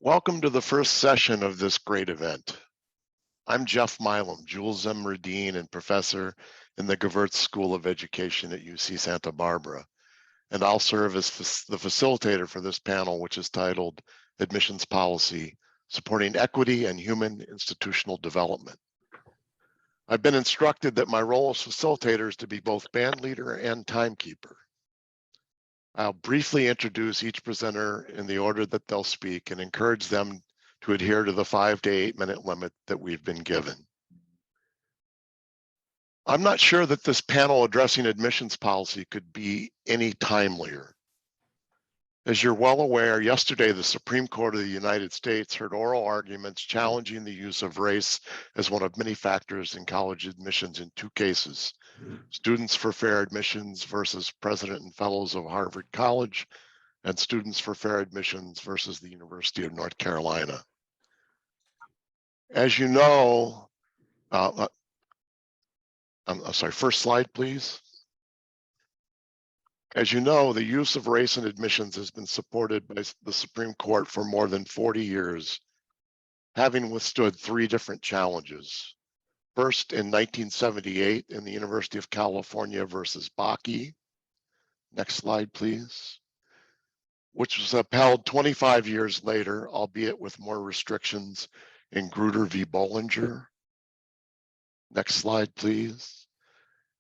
Welcome to the first session of this great event. I'm Jeff Milem, Jules M. Dean and Professor in the Gevirtz School of Education at UC Santa Barbara, and I'll serve as the facilitator for this panel, which is titled Admissions Policy, Supporting Equity and Human Institutional Development. I've been instructed that my role as facilitator is to be both band leader and timekeeper. I'll briefly introduce each presenter in the order that they'll speak and encourage them to adhere to the 5 to 8 minute limit that we've been given. I'm not sure that this panel addressing admissions policy could be any timelier. As you're well aware, yesterday the Supreme Court of the United States heard oral arguments challenging the use of race as one of many factors in college admissions in 2 cases. Students for Fair Admissions versus President and Fellows of Harvard College, and Students for Fair Admissions versus the University of North Carolina. As you know, I'm sorry, first slide, please. As you know, the use of race in admissions has been supported by the Supreme Court for more than 40 years, having withstood 3 different challenges. First, in 1978, in the University of California versus Bakke. Next slide, please. Which was upheld 25 years later, albeit with more restrictions, in Grutter v. Bollinger. Next slide, please.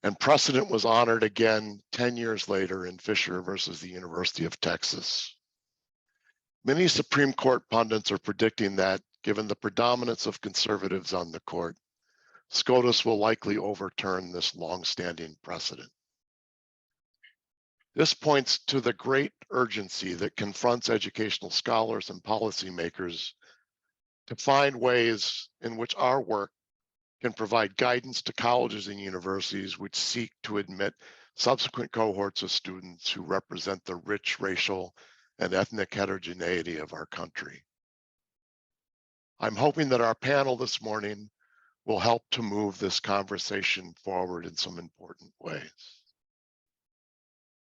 And precedent was honored again 10 years later in Fisher versus the University of Texas. Many Supreme Court pundits are predicting that, given the predominance of conservatives on the court, SCOTUS will likely overturn this long-standing precedent. This points to the great urgency that confronts educational scholars and policymakers to find ways in which our work can provide guidance to colleges and universities which seek to admit subsequent cohorts of students who represent the rich racial and ethnic heterogeneity of our country. I'm hoping that our panel this morning will help to move this conversation forward in some important ways.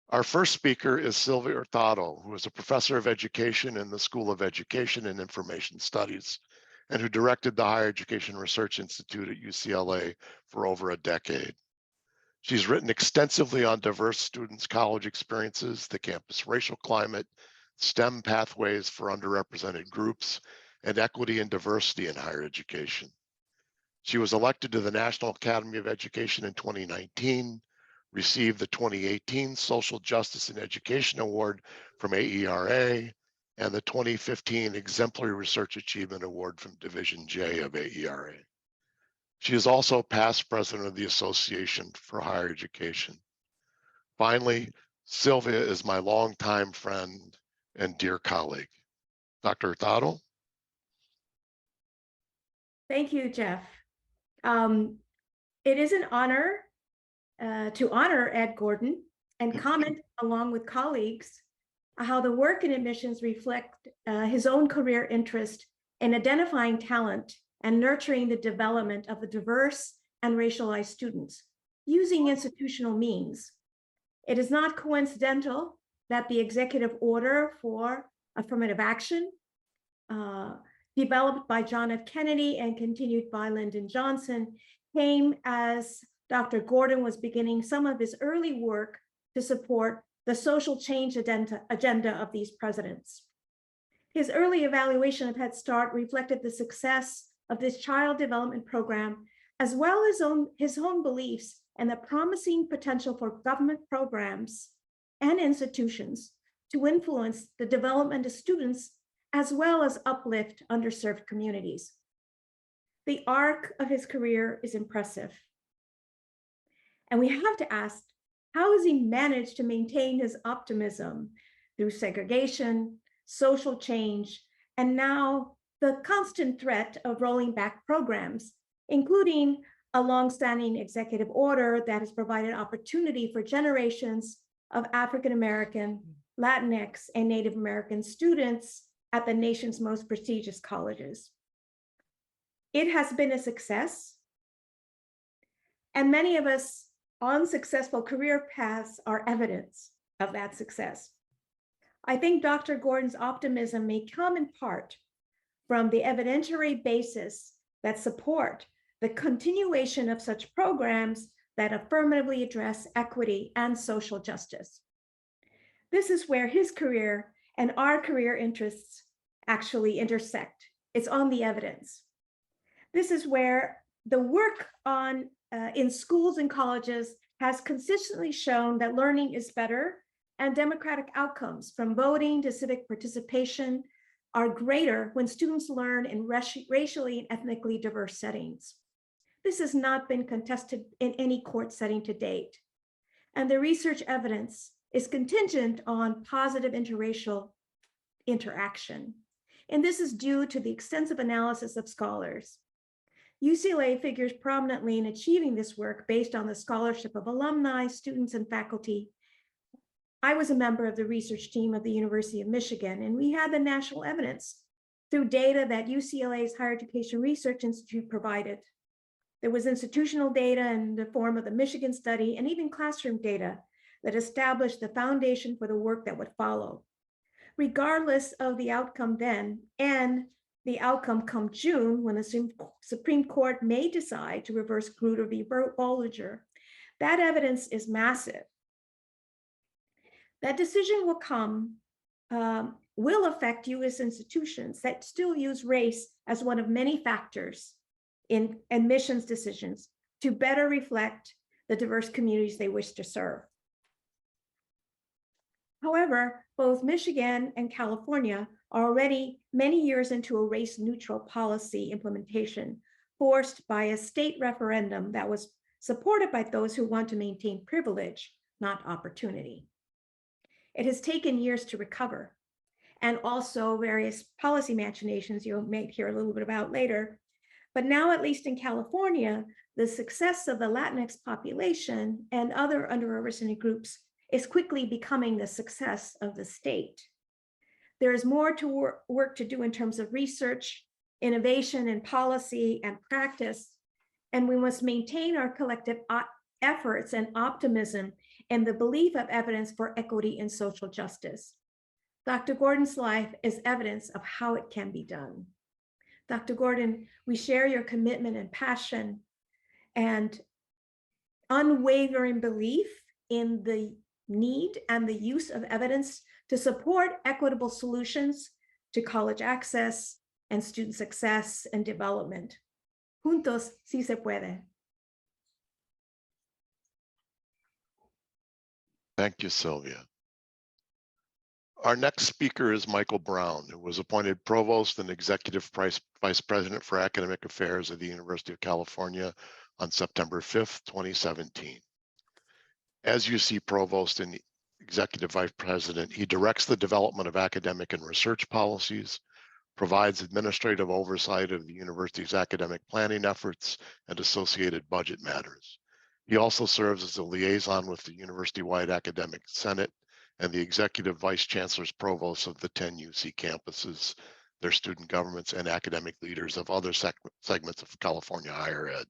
Our first speaker is Sylvia Hurtado, who is a professor of education in the School of Education and Information Studies, and who directed the Higher Education Research Institute at UCLA for over a decade. She's written extensively on diverse students' college experiences, the campus racial climate, STEM pathways for underrepresented groups, and equity and diversity in higher education. She was elected to the National Academy of Education in 2019, received the 2018 Social Justice in Education Award from AERA, and the 2015 Exemplary Research Achievement Award from Division J of AERA. She is also past president of the Association for Higher Education. Finally, Sylvia is my longtime friend and dear colleague. Dr. Hurtado? Thank you, Jeff. It is an honor to honor Ed Gordon and comment along with colleagues how the work in admissions reflect his own career interest in identifying talent and nurturing the development of the diverse and racialized students using institutional means. It is not coincidental that the executive order for affirmative action developed by John F. Kennedy and continued by Lyndon Johnson came as Dr. Gordon was beginning some of his early work to support the social change agenda of these presidents. His early evaluation of Head Start reflected the success of this child development program, as well as his own beliefs and the promising potential for government programs and institutions to influence the development of students, as well as uplift underserved communities. The arc of his career is impressive. And we have to ask, how has he managed to maintain his optimism through segregation, social change, and now the constant threat of rolling back programs, including a longstanding executive order that has provided opportunity for generations of African American, Latinx, and Native American students at the nation's most prestigious colleges. It has been a success, and many of us on successful career paths are evidence of that success. I think Dr. Gordon's optimism may come in part from the evidentiary basis that support the continuation of such programs that affirmatively address equity and social justice. This is where his career and our career interests actually intersect. It's on the evidence. This is where the work on in schools and colleges has consistently shown that learning is better and democratic outcomes from voting to civic participation are greater when students learn in racially and ethnically diverse settings. This has not been contested in any court setting to date. And the research evidence is contingent on positive interracial interaction. And this is due to the extensive analysis of scholars. UCLA figures prominently in achieving this work based on the scholarship of alumni, students, and faculty. I was a member of the research team of the University of Michigan, and we had the national evidence through data that UCLA's Higher Education Research Institute provided. There was institutional data in the form of the Michigan study and even classroom data that established the foundation for the work that would follow. Regardless of the outcome then and the outcome come June, when the Supreme Court may decide to reverse Grutter v. Bollinger, that evidence is massive. That decision will come, will affect U.S. institutions that still use race as one of many factors in admissions decisions to better reflect the diverse communities they wish to serve. However, both Michigan and California are already many years into a race-neutral policy implementation forced by a state referendum that was supported by those who want to maintain privilege, not opportunity. It has taken years to recover, and also various policy machinations you may hear a little bit about later. But now, at least in California, the success of the Latinx population and other underrepresented groups is quickly becoming the success of the state. There is more to work to do in terms of research, innovation, and policy and practice, and we must maintain our collective efforts and optimism and the belief of evidence for equity and social justice. Dr. Gordon's life is evidence of how it can be done. Dr. Gordon, we share your commitment and passion and unwavering belief in the need and the use of evidence to support equitable solutions to college access and student success and development. Juntos, sí se puede. Thank you, Sylvia. Our next speaker is Micheal Brown, who was appointed Provost and Executive Vice President for Academic Affairs at the University of California on September 5th, 2017. As UC Provost and Executive Vice President, he directs the development of academic and research policies, provides administrative oversight of the university's academic planning efforts and associated budget matters. He also serves as a liaison with the university-wide academic senate and the executive vice chancellor's provosts of the 10 UC campuses, their student governments, and academic leaders of other segments of California higher ed.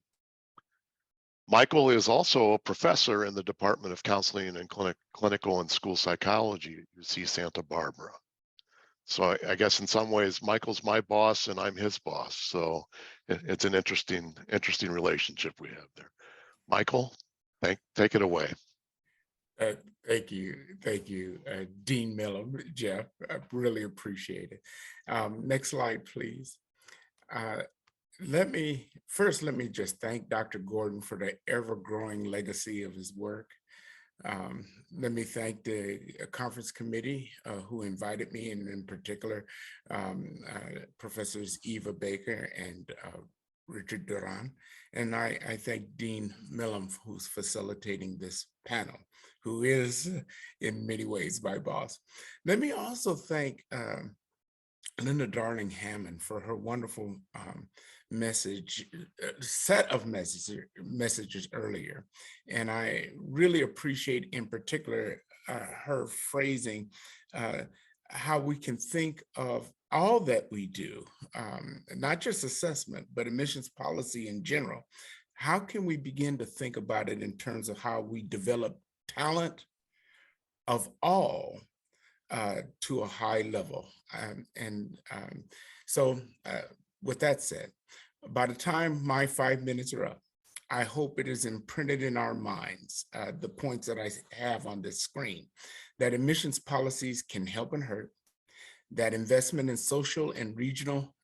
Micheal is also a professor in the Department of Counseling and Clinical and School Psychology at UC Santa Barbara. So I guess in some ways, Michael's my boss and I'm his boss. So it's an interesting relationship we have there. Micheal, take it away. Thank you, Dean Milem, Jeff. I really appreciate it. Next slide, please. Let me just thank Dr. Gordon for the ever-growing legacy of his work. Let me thank the conference committee who invited me, and in particular, Professors Eva Baker and Richard Duran. And I thank Dean Milem, who's facilitating this panel, who is in many ways my boss. Let me also thank Linda Darling Hammond for her wonderful set of messages earlier. And I really appreciate in particular her phrasing how we can think of all that we do, not just assessment, but admissions policy in general. How can we begin to think about it in terms of how we develop talent of all to a high level. So with that said, by the time my 5 minutes are up, I hope it is imprinted in our minds, the points that I have on this screen, that admissions policies can help and hurt, that investment in social and regional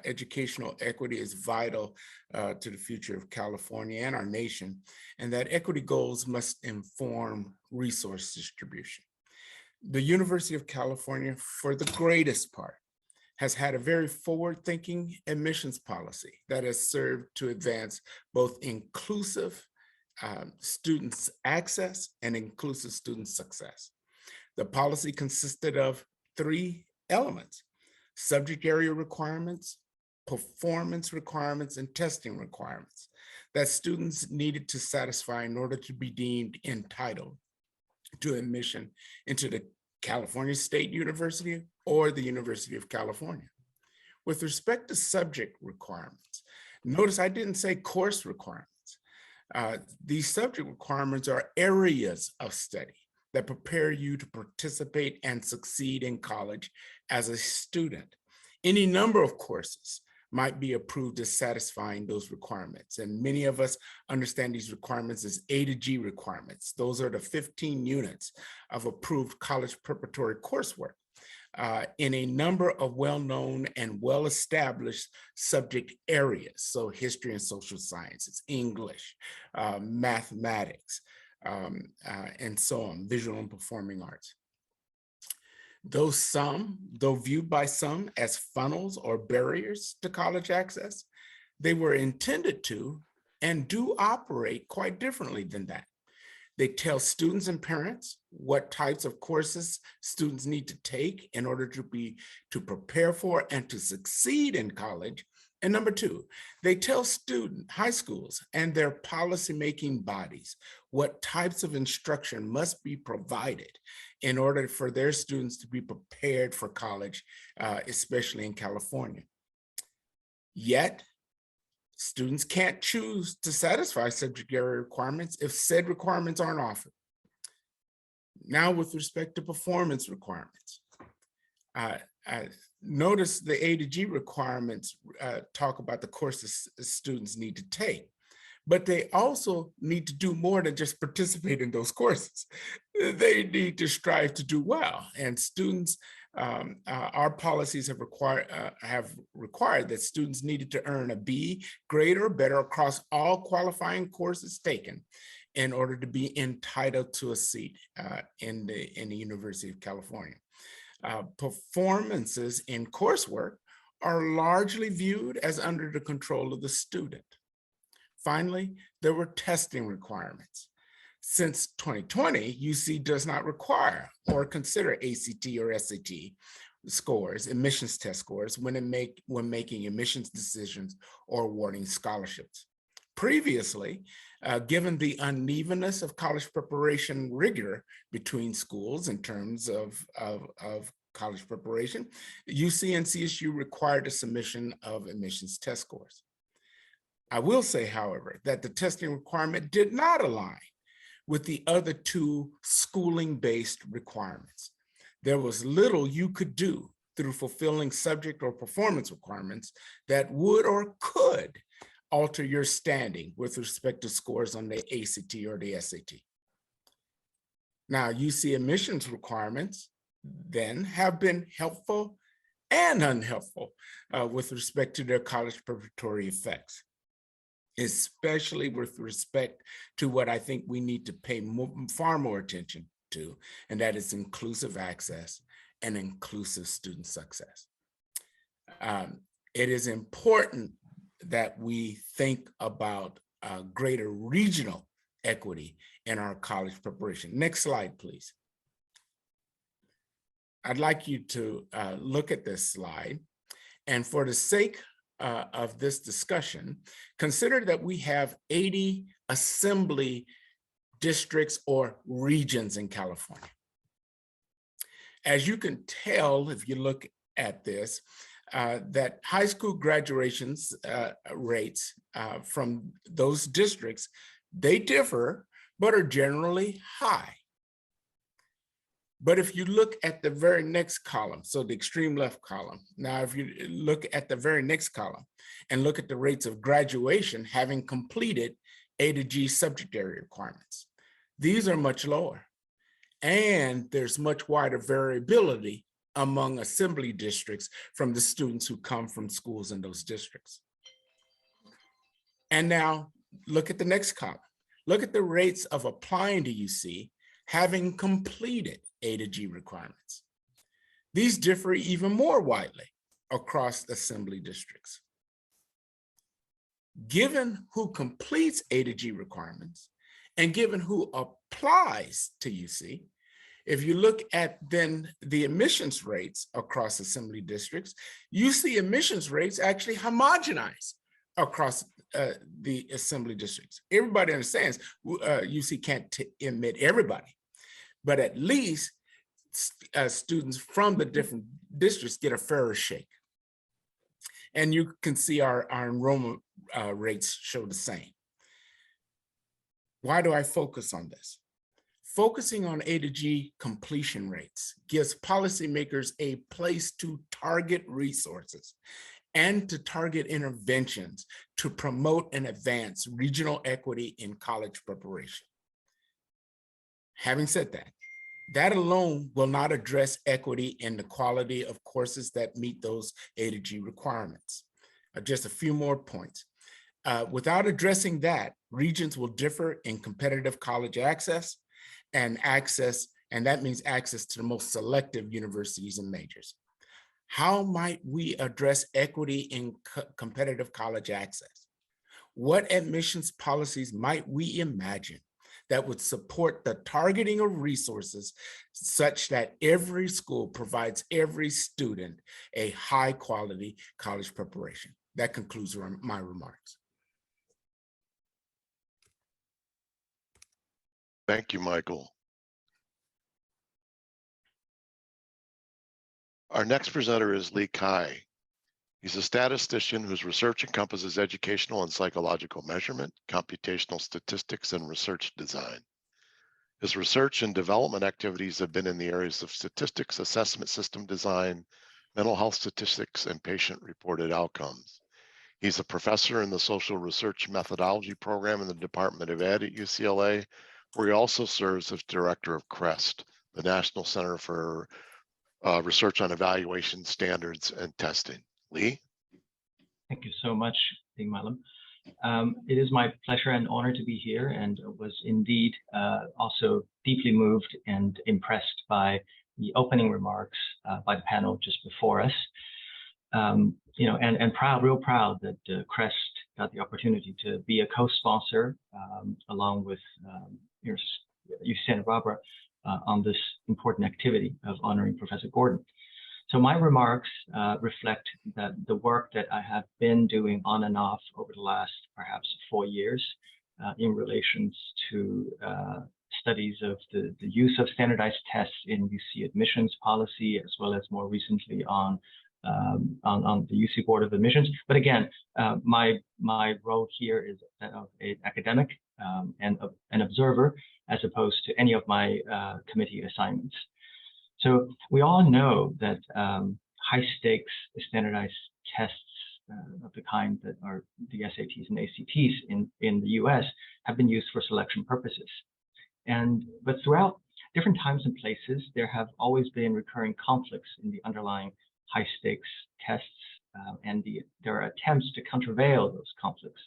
educational equity is vital to the future of California and our nation, and that equity goals must inform resource distribution. The University of California, for the greatest part, has had a very forward-thinking admissions policy that has served to advance both inclusive students' access and inclusive student success. The policy consisted of 3 elements: subject area requirements, performance requirements, and testing requirements that students needed to satisfy in order to be deemed entitled to admission into the California State University or the University of California. With respect to subject requirements, notice I didn't say course requirements. These subject requirements are areas of study that prepare you to participate and succeed in college as a student. Any number of courses might be approved as satisfying those requirements. And many of us understand these requirements as A to G requirements. Those are the 15 units of approved college preparatory coursework in a number of well-known and well-established subject areas. So history and social sciences, English, mathematics, and so on, visual and performing arts. Though viewed by some as funnels or barriers to college access, they were intended to and do operate quite differently than that. They tell students and parents what types of courses students need to take in order to prepare for and to succeed in college. And number 2, they tell high schools and their policymaking bodies what types of instruction must be provided in order for their students to be prepared for college, especially in California. Yet, students can't choose to satisfy subject area requirements if said requirements aren't offered. Now, with respect to performance requirements, notice the A to G requirements talk about the courses students need to take, but they also need to do more than just participate in those courses. They need to strive to do well. And students, our policies have required that students needed to earn a B grade or better across all qualifying courses taken in order to be entitled to a seat in the University of California. Performances in coursework are largely viewed as under the control of the student. Finally, there were testing requirements. Since 2020, UC does not require or consider ACT or SAT scores, admissions test scores, when making admissions decisions or awarding scholarships. Previously, given the unevenness of college preparation rigor between schools in terms of college preparation, UC and CSU required a submission of admissions test scores. I will say, however, that the testing requirement did not align with the other 2 schooling-based requirements. There was little you could do through fulfilling subject or performance requirements that would or could alter your standing with respect to scores on the ACT or the SAT. Now, UC admissions requirements then have been helpful and unhelpful with respect to their college preparatory effects, especially with respect to what I think we need to pay far more attention to, and that is inclusive access and inclusive student success. It is important that we think about greater regional equity in our college preparation. Next slide, please. I'd like you to look at this slide, and for the sake of this discussion, consider that we have 80 assembly districts or regions in California. As you can tell, if you look at this, that high school graduations rates from those districts, they differ, but are generally high. But if you look at the very next column, so the extreme left column, now if you look at the very next column and look at the rates of graduation having completed A to G subject area requirements, these are much lower. And there's much wider variability among assembly districts from the students who come from schools in those districts. And now look at the next column. Look at the rates of applying to UC having completed A to G requirements. These differ even more widely across assembly districts. Given who completes A to G requirements and given who applies to UC, if you look at then the admissions rates across assembly districts, you see admissions rates actually homogenize across the assembly districts. Everybody understands UC can't admit everybody, but at least students from the different districts get a fairer shake. And you can see our enrollment rates show the same. Why do I focus on this? Focusing on A to G completion rates gives policymakers a place to target resources and to target interventions to promote and advance regional equity in college preparation. Having said that, that alone will not address equity in the quality of courses that meet those A to G requirements. Just a few more points. Without addressing that, regions will differ in competitive college access, and that means access to the most selective universities and majors. How might we address equity in competitive college access? What admissions policies might we imagine that would support the targeting of resources such that every school provides every student a high quality college preparation? That concludes my remarks. Thank you, Michael. Our next presenter is Lee Kai. He's a statistician whose research encompasses educational and psychological measurement, computational statistics, and research design. His research and development activities have been in the areas of statistics, assessment system design, mental health statistics, and patient-reported outcomes. He's a professor in the social research methodology program in the Department of Ed at UCLA, where he also serves as director of CREST, the National Center for Research on Evaluation Standards and Testing. Lee? Thank you so much, Dean Milem. It is my pleasure and honor to be here, and was indeed also deeply moved and impressed by the opening remarks by the panel just before us. You know, and real proud that CREST got the opportunity to be a co-sponsor along with UC Santa Barbara on this important activity of honoring Professor Gordon. So my remarks reflect that the work that I have been doing on and off over the last perhaps 4 years in relation to studies of the use of standardized tests in UC admissions policy, as well as more recently on the UC Board of Admissions. But again, my role here is that of an academic and an observer, as opposed to any of my committee assignments. So we all know that high stakes standardized tests of the kind that are the SATs and ACTs in the US have been used for selection purposes. But throughout different times and places, there have always been recurring conflicts in the underlying high stakes tests, and there are attempts to countervail those conflicts.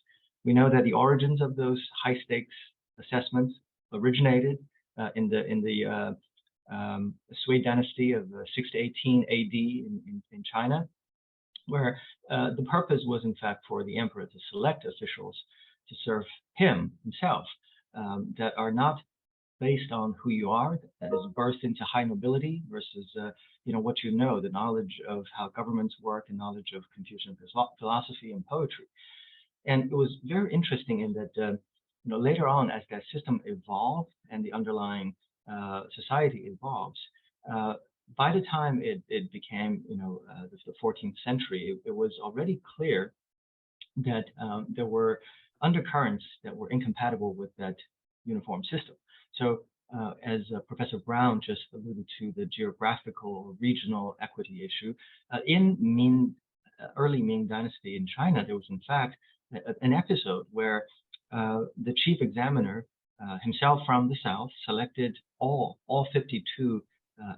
We know that the origins of those high stakes assessments originated in the Sui dynasty of 6 to 18 AD in China, where the purpose was in fact for the emperor to select officials to serve himself that are not based on who you are, that is birthed into high nobility versus what you know, the knowledge of how governments work and knowledge of Confucian philosophy and poetry. And it was very interesting in that later on, as that system evolved and the underlying society evolves, by the time it became the 14th century, it was already clear that there were undercurrents that were incompatible with that uniform system. So as Professor Brown just alluded to, the geographical or regional equity issue. In early Ming Dynasty in China, there was in fact an episode where the chief examiner himself from the south selected all 52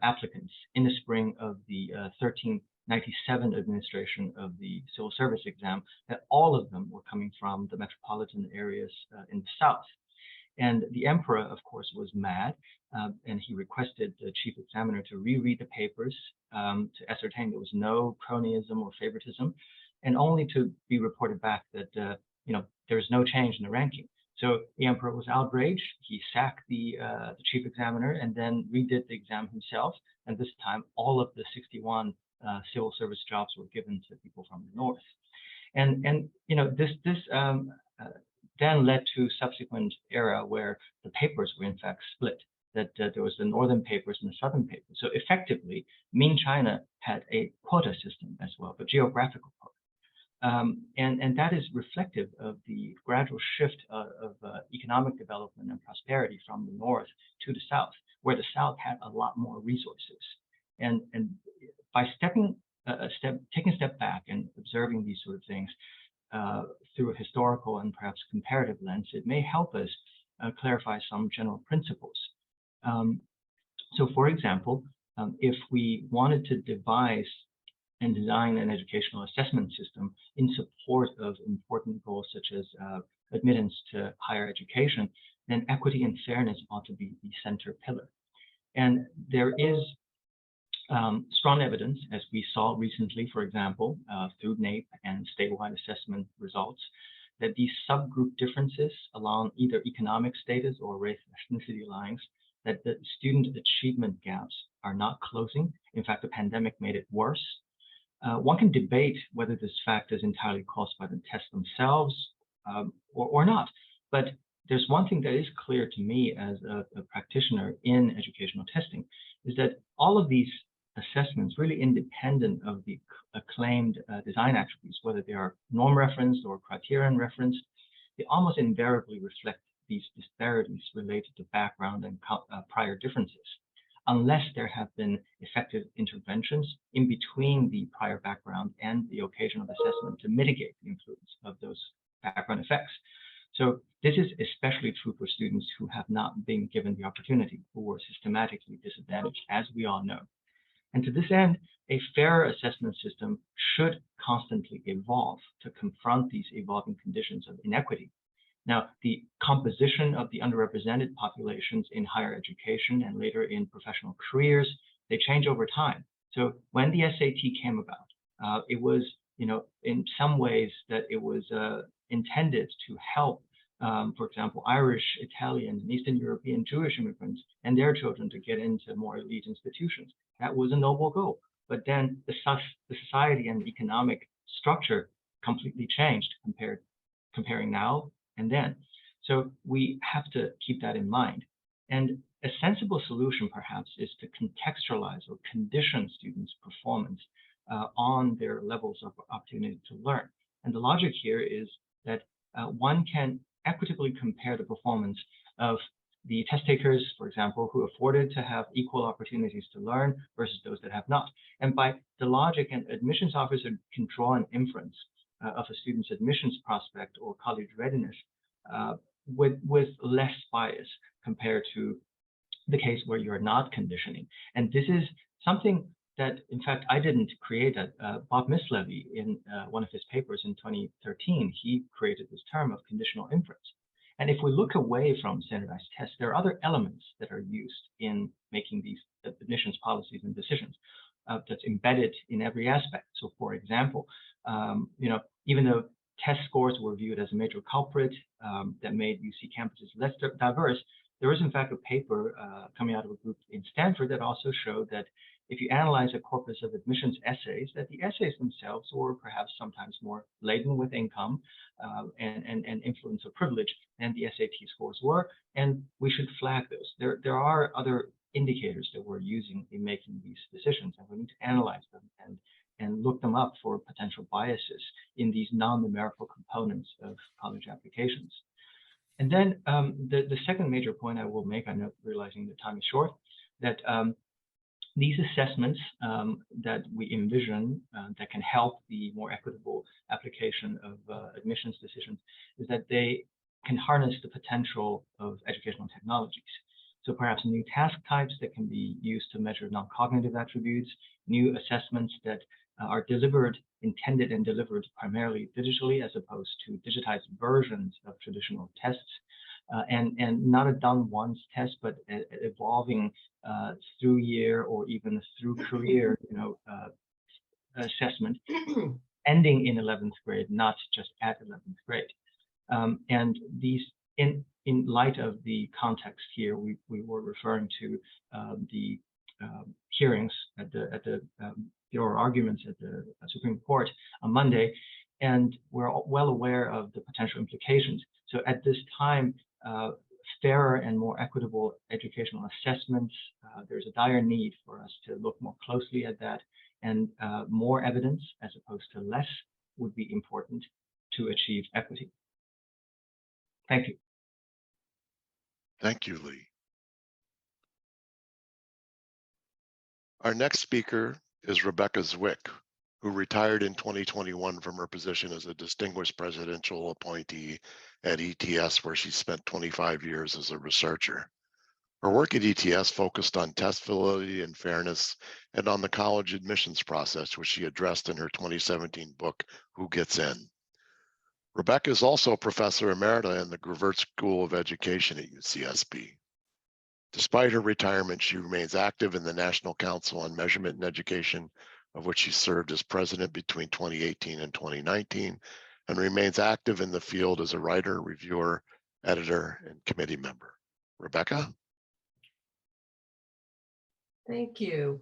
applicants in the spring of the 1397 administration of the civil service exam, that all of them were coming from the metropolitan areas in the south. And the emperor, of course, was mad, and he requested the chief examiner to reread the papers to ascertain there was no cronyism or favoritism, and only to be reported back that there's no change in the ranking. So the emperor was outraged. He sacked the chief examiner and then redid the exam himself. And this time, all of the 61 civil service jobs were given to people from the north. And this then led to subsequent era where the papers were in fact split. That there was the northern papers and the southern papers. So effectively, Ming China had a quota system as well, but geographical quota. And that is reflective of the gradual shift of economic development and prosperity from the north to the south, where the south had a lot more resources. And by taking a step back and observing these sort of things through a historical and perhaps comparative lens, it may help us clarify some general principles. So, for example, if we wanted to devise and design an educational assessment system in support of important goals such as admittance to higher education, then equity and fairness ought to be the center pillar. And there is strong evidence, as we saw recently, for example, through NAEP and statewide assessment results, that these subgroup differences along either economic status or race ethnicity lines, that the student achievement gaps are not closing. In fact, the pandemic made it worse. One can debate whether this fact is entirely caused by the tests themselves or not. But there's one thing that is clear to me as a practitioner in educational testing, is that all of these assessments, really independent of the acclaimed design attributes, whether they are norm referenced or criterion referenced, they almost invariably reflect these disparities related to background and prior differences, unless there have been effective interventions in between the prior background and the occasional assessment to mitigate the influence of those background effects. So this is especially true for students who have not been given the opportunity, who were systematically disadvantaged, as we all know. And to this end, a fairer assessment system should constantly evolve to confront these evolving conditions of inequity. Now, the composition of the underrepresented populations in higher education and later in professional careers, they change over time. So when the SAT came about, it was, in some ways that it was intended to help, for example, Irish, Italian, and Eastern European Jewish immigrants and their children to get into more elite institutions. That was a noble goal. But then the society and the economic structure completely changed comparing now and then. So we have to keep that in mind. And a sensible solution, perhaps, is to contextualize or condition students' performance on their levels of opportunity to learn. And the logic here is that one can equitably compare the performance of the test takers, for example, who afforded to have equal opportunities to learn versus those that have not. And by the logic, an admissions officer can draw an inference of a student's admissions prospect or college readiness with less bias compared to the case where you're not conditioning. And this is something that, in fact, I didn't create. Bob Mislevy, in one of his papers in 2013, he created this term of conditional inference. And if we look away from standardized tests, there are other elements that are used in making these admissions policies and decisions that's embedded in every aspect. So, for example, even though test scores were viewed as a major culprit that made UC campuses less diverse, there is in fact a paper coming out of a group in Stanford that also showed that if you analyze a corpus of admissions essays, that the essays themselves were perhaps sometimes more laden with income and influence of privilege than the SAT scores were, and we should flag those. There are other indicators that we're using in making these decisions, and we need to analyze them and look them up for potential biases in these non-numerical components of college applications. And then the second major point I will make, I know realizing the time is short, that these assessments that we envision that can help the more equitable application of admissions decisions is that they can harness the potential of educational technologies. So perhaps new task types that can be used to measure non-cognitive attributes, new assessments that are intended and delivered primarily digitally as opposed to digitized versions of traditional tests, and not a done once test, but evolving through year or even through career, assessment, ending in 11th grade, not just at 11th grade. And these, in light of the context here, we were referring to the hearings at the oral arguments at the Supreme Court on Monday, and we're well aware of the potential implications. So at this time, fairer and more equitable educational assessments, there's a dire need for us to look more closely at that, and more evidence as opposed to less would be important to achieve equity. Thank you. Thank you, Lee. Our next speaker is Rebecca Zwick, who retired in 2021 from her position as a distinguished presidential appointee at ETS, where she spent 25 years as a researcher. Her work at ETS focused on test validity and fairness and on the college admissions process, which she addressed in her 2017 book, Who Gets In? Rebecca is also a professor emerita in the Gevirtz School of Education at UCSB. Despite her retirement, she remains active in the National Council on Measurement and Education, of which she served as president between 2018 and 2019, and remains active in the field as a writer, reviewer, editor, and committee member. Rebecca? Thank you.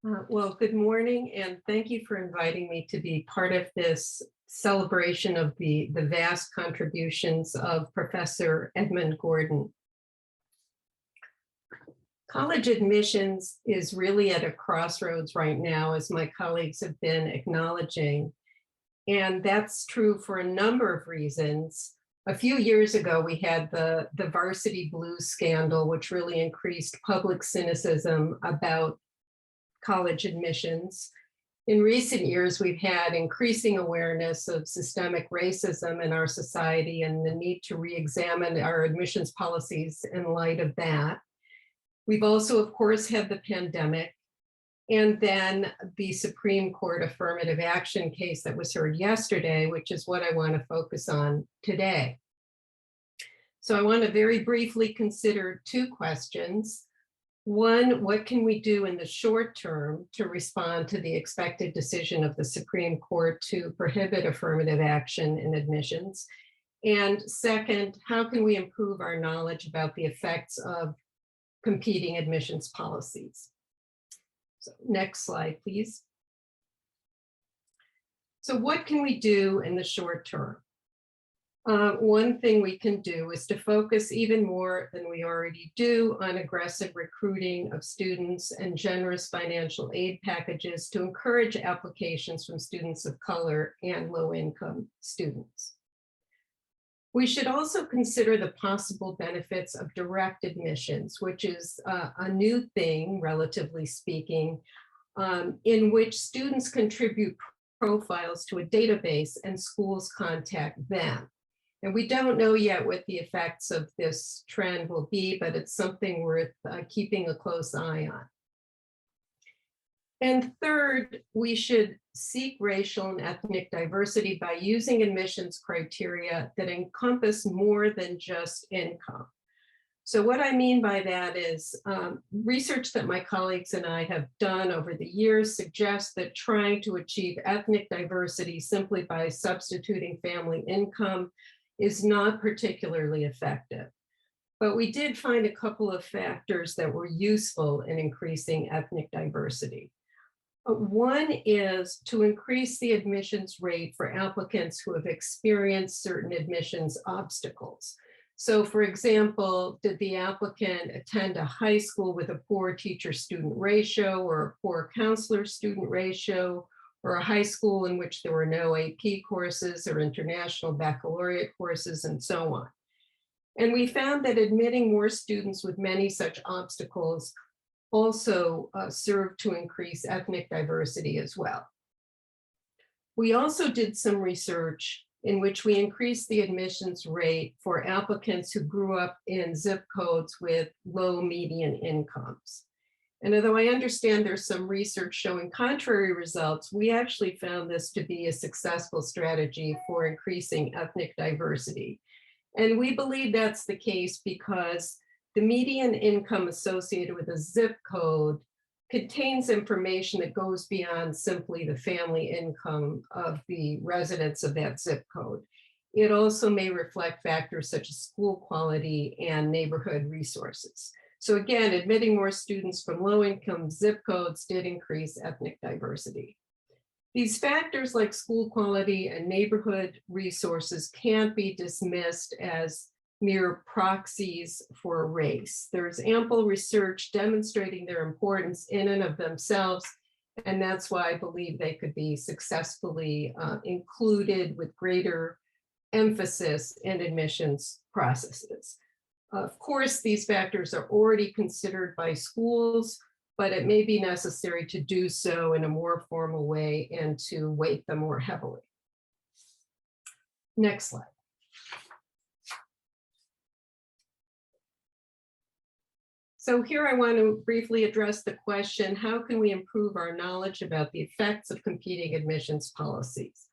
Well, good morning, and thank you for inviting me to be part of this celebration of the vast contributions of Professor Edmund Gordon. College admissions is really at a crossroads right now, as my colleagues have been acknowledging. And that's true for a number of reasons. A few years ago, we had the varsity blues scandal, which really increased public cynicism about college admissions. In recent years, we've had increasing awareness of systemic racism in our society and the need to re-examine our admissions policies in light of that. We've also, of course, had the pandemic, and then the Supreme Court affirmative action case that was heard yesterday, which is what I want to focus on today. So I want to very briefly consider two questions. One, what can we do in the short term to respond to the expected decision of the Supreme Court to prohibit affirmative action in admissions? And second, how can we improve our knowledge about the effects of competing admissions policies? So next slide, please. So what can we do in the short term? One thing we can do is to focus even more than we already do on aggressive recruiting of students and generous financial aid packages to encourage applications from students of color and low-income students. We should also consider the possible benefits of direct admissions, which is a new thing, relatively speaking, in which students contribute profiles to a database and schools contact them. And we don't know yet what the effects of this trend will be, but it's something worth keeping a close eye on. And third, we should seek racial and ethnic diversity by using admissions criteria that encompass more than just income. So what I mean by that is research that my colleagues and I have done over the years suggests that trying to achieve ethnic diversity simply by substituting family income is not particularly effective. But we did find a couple of factors that were useful in increasing ethnic diversity. One is to increase the admissions rate for applicants who have experienced certain admissions obstacles. So for example, did the applicant attend a high school with a poor teacher-student ratio or a poor counselor-student ratio, or a high school in which there were no AP courses or international baccalaureate courses and so on? And we found that admitting more students with many such obstacles also served to increase ethnic diversity as well. We also did some research in which we increased the admissions rate for applicants who grew up in zip codes with low median incomes. And although I understand there's some research showing contrary results, we actually found this to be a successful strategy for increasing ethnic diversity. And we believe that's the case because the median income associated with a zip code contains information that goes beyond simply the family income of the residents of that zip code. It also may reflect factors such as school quality and neighborhood resources. So again, admitting more students from low-income zip codes did increase ethnic diversity. These factors like school quality and neighborhood resources can't be dismissed as mere proxies for race. There's ample research demonstrating their importance in and of themselves, and that's why I believe they could be successfully included with greater emphasis in admissions processes. Of course, these factors are already considered by schools, but it may be necessary to do so in a more formal way and to weight them more heavily. Next slide. So here I want to briefly address the question, how can we improve our knowledge about the effects of competing admissions policies?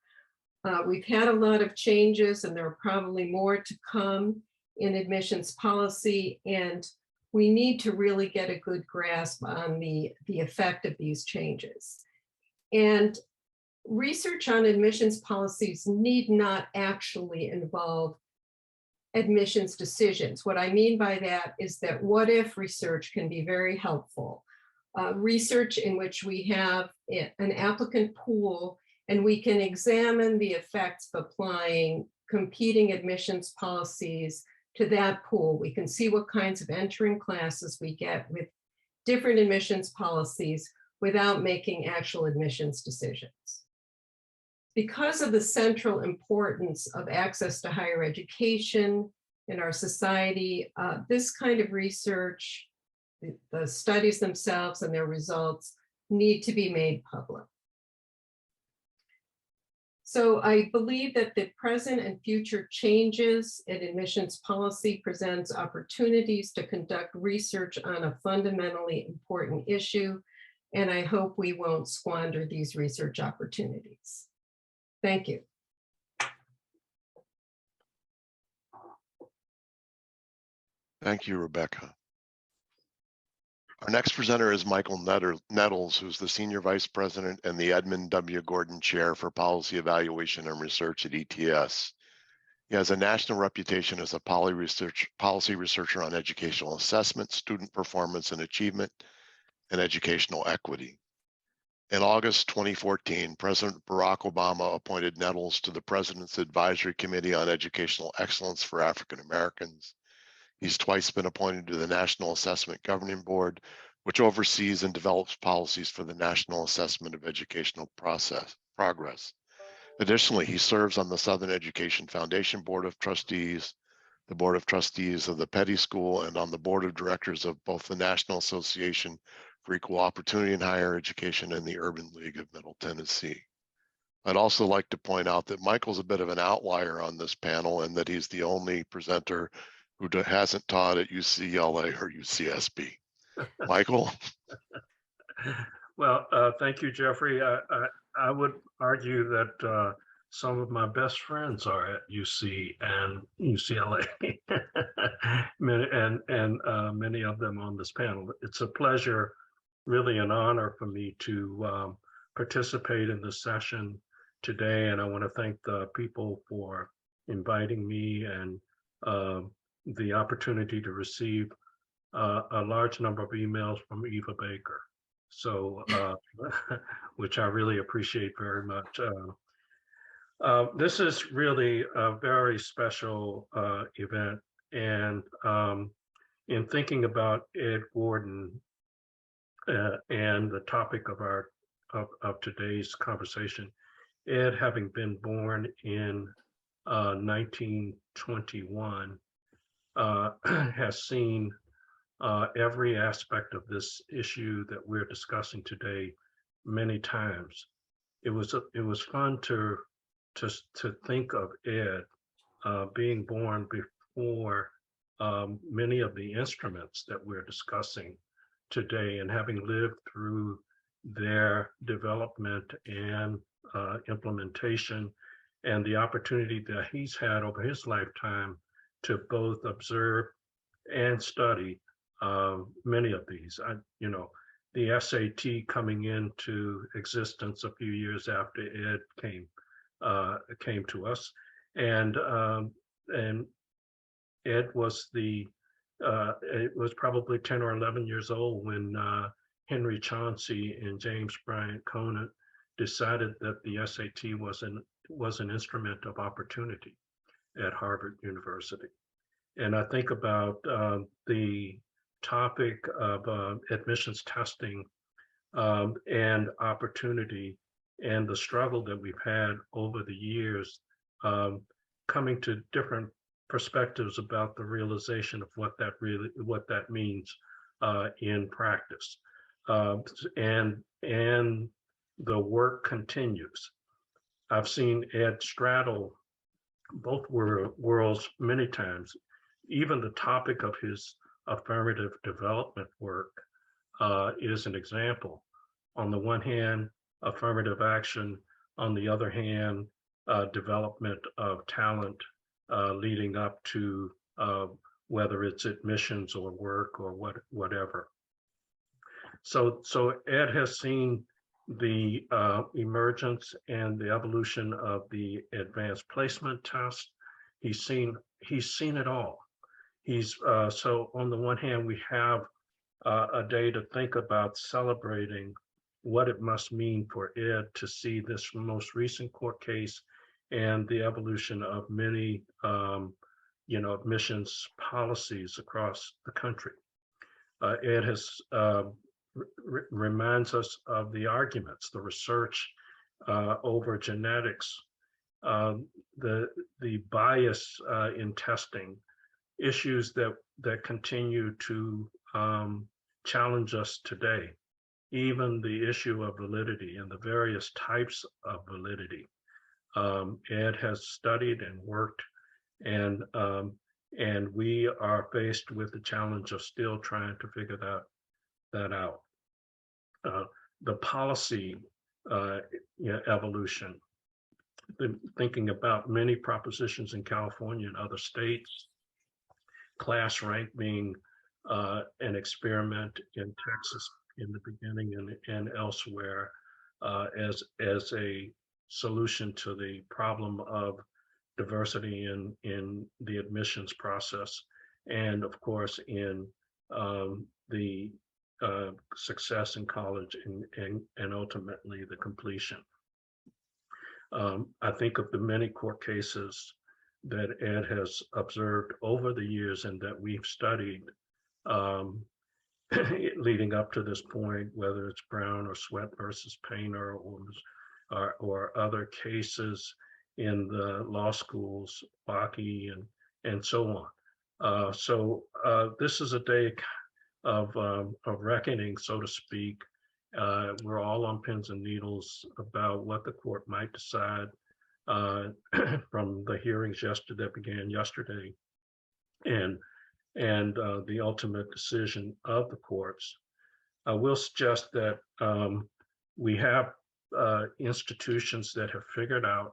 We've had a lot of changes and there are probably more to come in admissions policy, and we need to really get a good grasp on the effect of these changes. And research on admissions policies need not actually involve admissions decisions. What I mean by that is that what if research can be very helpful. Research in which we have an applicant pool and we can examine the effects of applying competing admissions policies to that pool. We can see what kinds of entering classes we get with different admissions policies without making actual admissions decisions. Because of the central importance of access to higher education in our society, this kind of research, the studies themselves and their results need to be made public. So I believe that the present and future changes in admissions policy presents opportunities to conduct research on a fundamentally important issue, and I hope we won't squander these research opportunities. Thank you. Thank you, Rebecca. Our next presenter is Micheal Nettles, who's the Senior Vice President and the Edmund W. Gordon Chair for Policy Evaluation and Research at ETS. He has a national reputation as a policy researcher on educational assessment, student performance and achievement, and educational equity. In August 2014, President Barack Obama appointed Nettles to the President's Advisory Committee on Educational Excellence for African Americans. He's twice been appointed to the National Assessment Governing Board, which oversees and develops policies for the National Assessment of Educational Progress. Additionally, he serves on the Southern Education Foundation Board of Trustees, the Board of Trustees of the Petty School, and on the Board of Directors of both the National Association for Equal Opportunity in Higher Education and the Urban League of Middle Tennessee. I'd also like to point out that Michael's a bit of an outlier on this panel and that he's the only presenter who hasn't taught at UCLA or UCSB. Michael? Well, thank you, Jeffrey. I would argue that some of my best friends are at UC and UCLA, and many of them on this panel. It's a pleasure, really an honor for me to participate in this session today, and I want to thank the people for inviting me and the opportunity to receive a large number of emails from Eva Baker. So, which I really appreciate very much. This is really a very special event. And in thinking about Ed Gordon and the topic of today's conversation, Ed having been born in 1921, has seen every aspect of this issue that we're discussing today many times. It was fun to think of Ed being born before many of the instruments that we're discussing today, and having lived through their development and implementation, and the opportunity that he's had over his lifetime to both observe and study many of these. The SAT coming into existence a few years after Ed came to us, and Ed was it was probably 10 or 11 years old when Henry Chauncey and James Bryant Conant decided that the SAT was an instrument of opportunity at Harvard University. And I think about the topic of admissions testing and opportunity, and the struggle that we've had over the years, coming to different perspectives about the realization of what that means in practice. And the work continues. I've seen Ed straddle both worlds many times. Even the topic of his affirmative development work is an example. On the one hand, affirmative action; on the other hand, development of talent leading up to whether it's admissions or work or whatever. So Ed has seen the emergence and the evolution of the advanced placement test. He's seen it all. So on the one hand, we have a day to think about celebrating what it must mean for Ed to see this most recent court case and the evolution of many admissions policies across the country. Ed has reminds us of the arguments, the research over genetics, the bias in testing, issues that continue to challenge us today, even the issue of validity and the various types of validity. Ed has studied and worked, and we are faced with the challenge of still trying to figure that out. The policy evolution, thinking about many propositions in California and other states, class rank being an experiment in Texas in the beginning and elsewhere as a solution to the problem of diversity in the admissions process, and of course in the success in college and ultimately the completion. I think of the many court cases that Ed has observed over the years and that we've studied leading up to this point, whether it's Brown or Sweat versus Painter or other cases in the law schools, Bakke and so on. So this is a day of reckoning, so to speak. We're all on pins and needles about what the court might decide from the hearings that began yesterday, and the ultimate decision of the courts. I will suggest that we have institutions that have figured out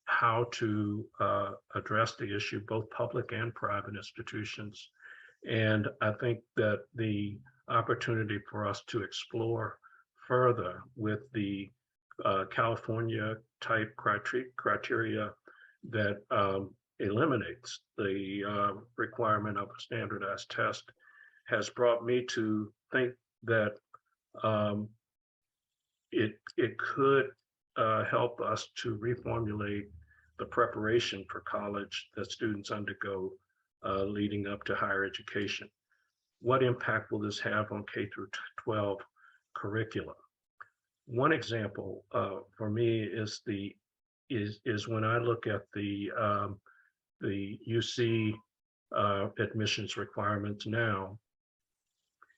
how to address the issue, both public and private institutions. And I think that the opportunity for us to explore further with the California type criteria that eliminates the requirement of a standardized test has brought me to think that it could help us to reformulate the preparation for college that students undergo leading up to higher education. What impact will this have on K through 12 curriculum? One example for me is when I look at the UC admissions requirements now.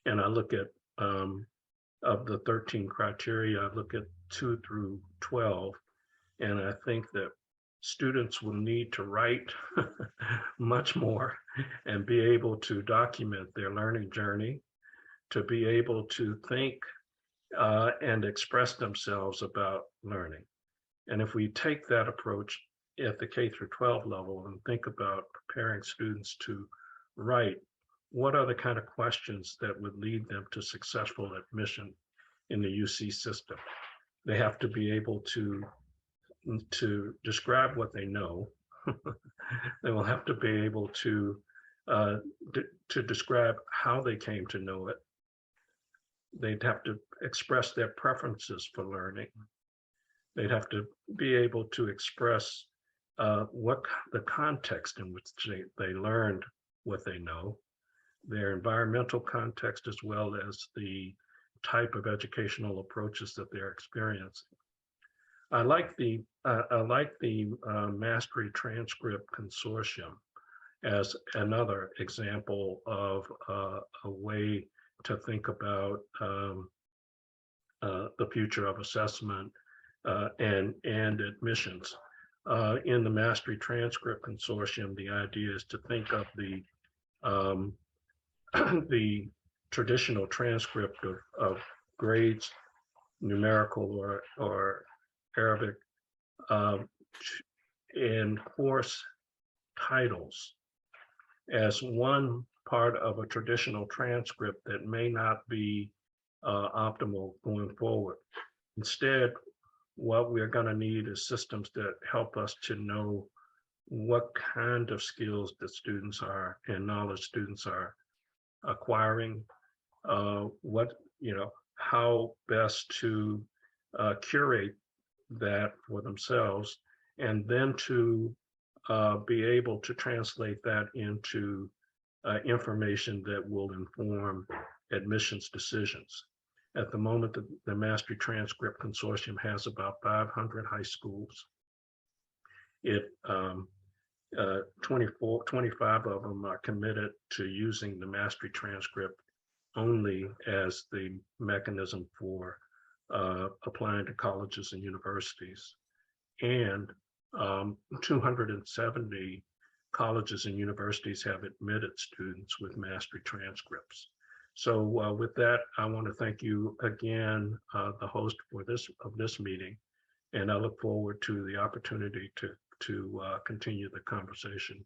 And I look at, of the 13 criteria, I look at 2 through 12, and I think that students will need to write much more and be able to document their learning journey, to be able to think and express themselves about learning. And if we take that approach at the K through 12 level and think about preparing students to write, what are the kind of questions that would lead them to successful admission in the UC system? They have to be able to describe what they know. They will have to be able to describe how they came to know it. They'd have to express their preferences for learning. They'd have to be able to express what the context in which they learned what they know, their environmental context, as well as the type of educational approaches that they're experiencing. I like the Mastery Transcript Consortium as another example of a way to think about the future of assessment and admissions. In the Mastery Transcript Consortium, the idea is to think of the traditional transcript of grades, numerical or Arabic, and course titles as one part of a traditional transcript that may not be optimal going forward. Instead, what we're going to need is systems that help us to know what kind of skills that students are and knowledge students are acquiring, how best to curate that for themselves, and then to be able to translate that into information that will inform admissions decisions. At the moment, the Mastery Transcript Consortium has about 500 high schools. 25 of them are committed to using the Mastery Transcript only as the mechanism for applying to colleges and universities. And 270 colleges and universities have admitted students with Mastery transcripts. So with that, I want to thank you again, the host for this meeting, and I look forward to the opportunity to continue the conversation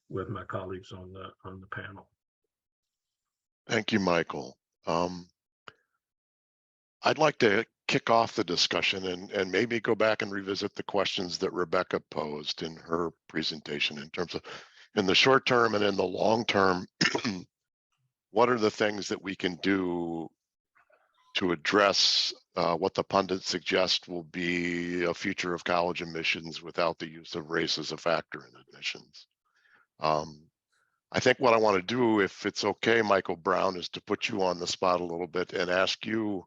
with my colleagues on the panel. Thank you, Michael. I'd like to kick off the discussion and maybe go back and revisit the questions that Rebecca posed in her presentation in terms of, in the short term and in the long term, what are the things that we can do to address what the pundits suggest will be a future of college admissions without the use of race as a factor in admissions? I think what I want to do, if it's okay, Micheal Brown, is to put you on the spot a little bit and ask you,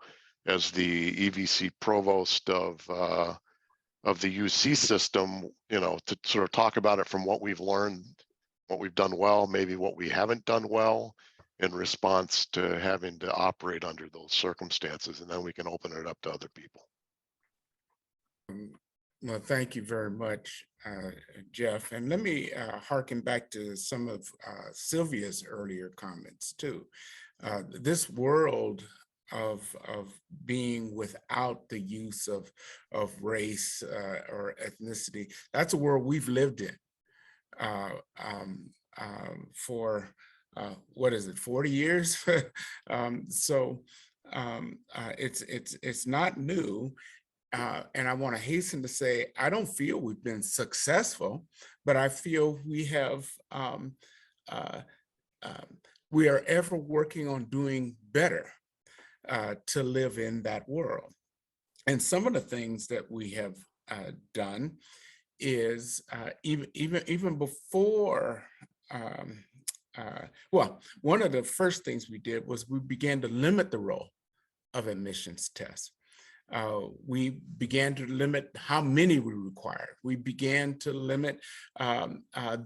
as the EVC provost of the UC system, to sort of talk about it from what we've learned, what we've done well, maybe what we haven't done well in response to having to operate under those circumstances, and then we can open it up to other people. Well, thank you very much, Jeff. And let me harken back to some of Sylvia's earlier comments too. This world of being without the use of race or ethnicity, that's a world we've lived in for what is it, 40 years? So it's not new. And I want to hasten to say, I don't feel we've been successful, but I feel we have, we are ever working on doing better to live in that world. And some of the things that we have done is even before, well, one of the first things we did was we began to limit the role of admissions tests. We began to limit how many we required. We began to limit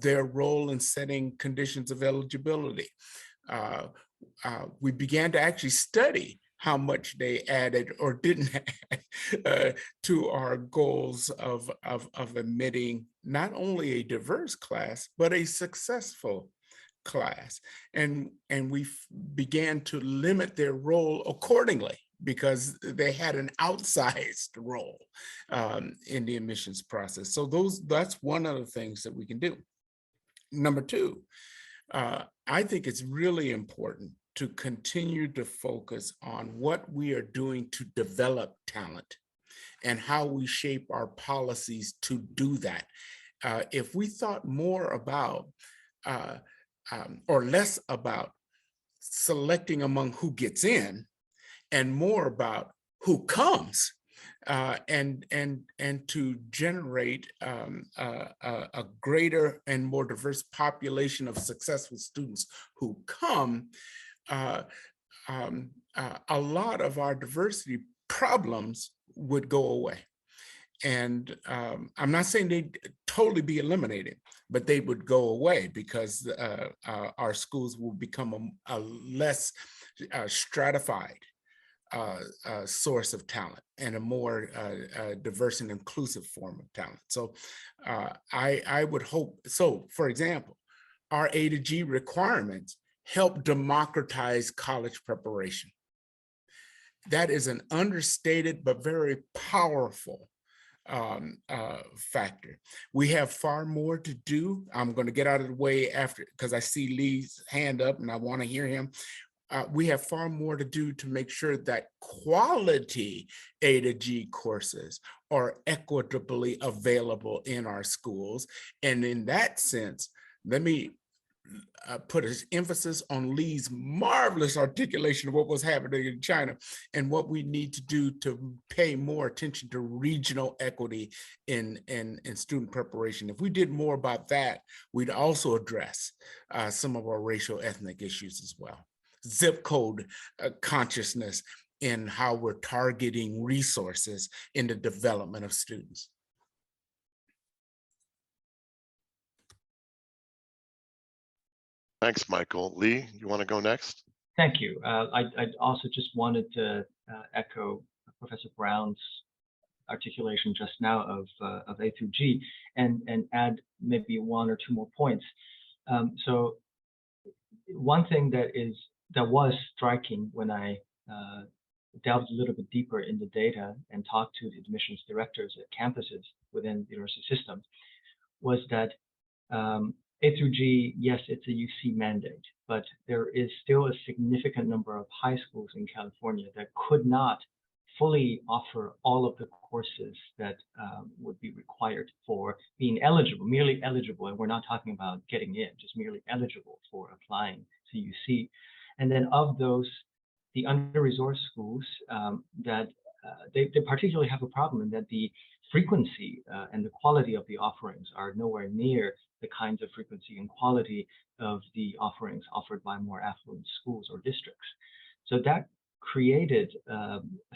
their role in setting conditions of eligibility. We began to actually study how much they added or didn't add to our goals of admitting not only a diverse class, but a successful class. And we began to limit their role accordingly, because they had an outsized role in the admissions process. So that's one of the things that we can do. Number two, I think it's really important to continue to focus on what we are doing to develop talent and how we shape our policies to do that. If we thought more about or less about selecting among who gets in and more about who comes, and to generate a greater and more diverse population of successful students who come, a lot of our diversity problems would go away. And I'm not saying they'd totally be eliminated, but they would go away, because our schools will become a less stratified source of talent and a more diverse and inclusive form of talent. So I would hope, so for example, our A to G requirements help democratize college preparation. That is an understated but very powerful factor. We have far more to do. I'm going to get out of the way after, because I see Lee's hand up and I want to hear him. We have far more to do to make sure that quality A to G courses are equitably available in our schools. And in that sense, let me put an emphasis on Lee's marvelous articulation of what was happening in China and what we need to do to pay more attention to regional equity in student preparation. If we did more about that, we'd also address some of our racial ethnic issues as well. Zip code consciousness in how we're targeting resources in the development of students. Thanks, Micheal. Lee, you want to go next? Thank you. I also just wanted to echo Professor Brown's articulation just now of A through G and add maybe one or two more points. So one thing that was striking when I delved a little bit deeper in the data and talked to the admissions directors at campuses within the university system was that A through G, yes, it's a UC mandate, but there is still a significant number of high schools in California that could not fully offer all of the courses that would be required for being eligible, merely eligible. And we're not talking about getting in, just merely eligible for applying to UC. And then of those, the under-resourced schools that they particularly have a problem in that the frequency and the quality of the offerings are nowhere near the kinds of frequency and quality of the offerings offered by more affluent schools or districts. So that created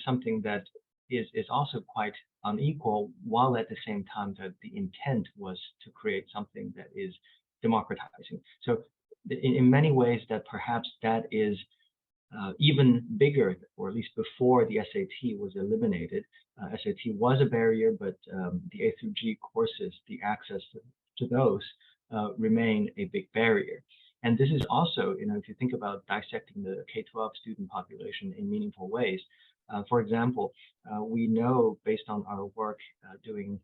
something that is also quite unequal, while at the same time that the intent was to create something that is democratizing. So in many ways that perhaps that is even bigger, or at least before the SAT was eliminated. SAT was a barrier, but the A through G courses, the access to those remain a big barrier. And this is also, if you think about dissecting the K-12 student population in meaningful ways, for example, we know based on our work doing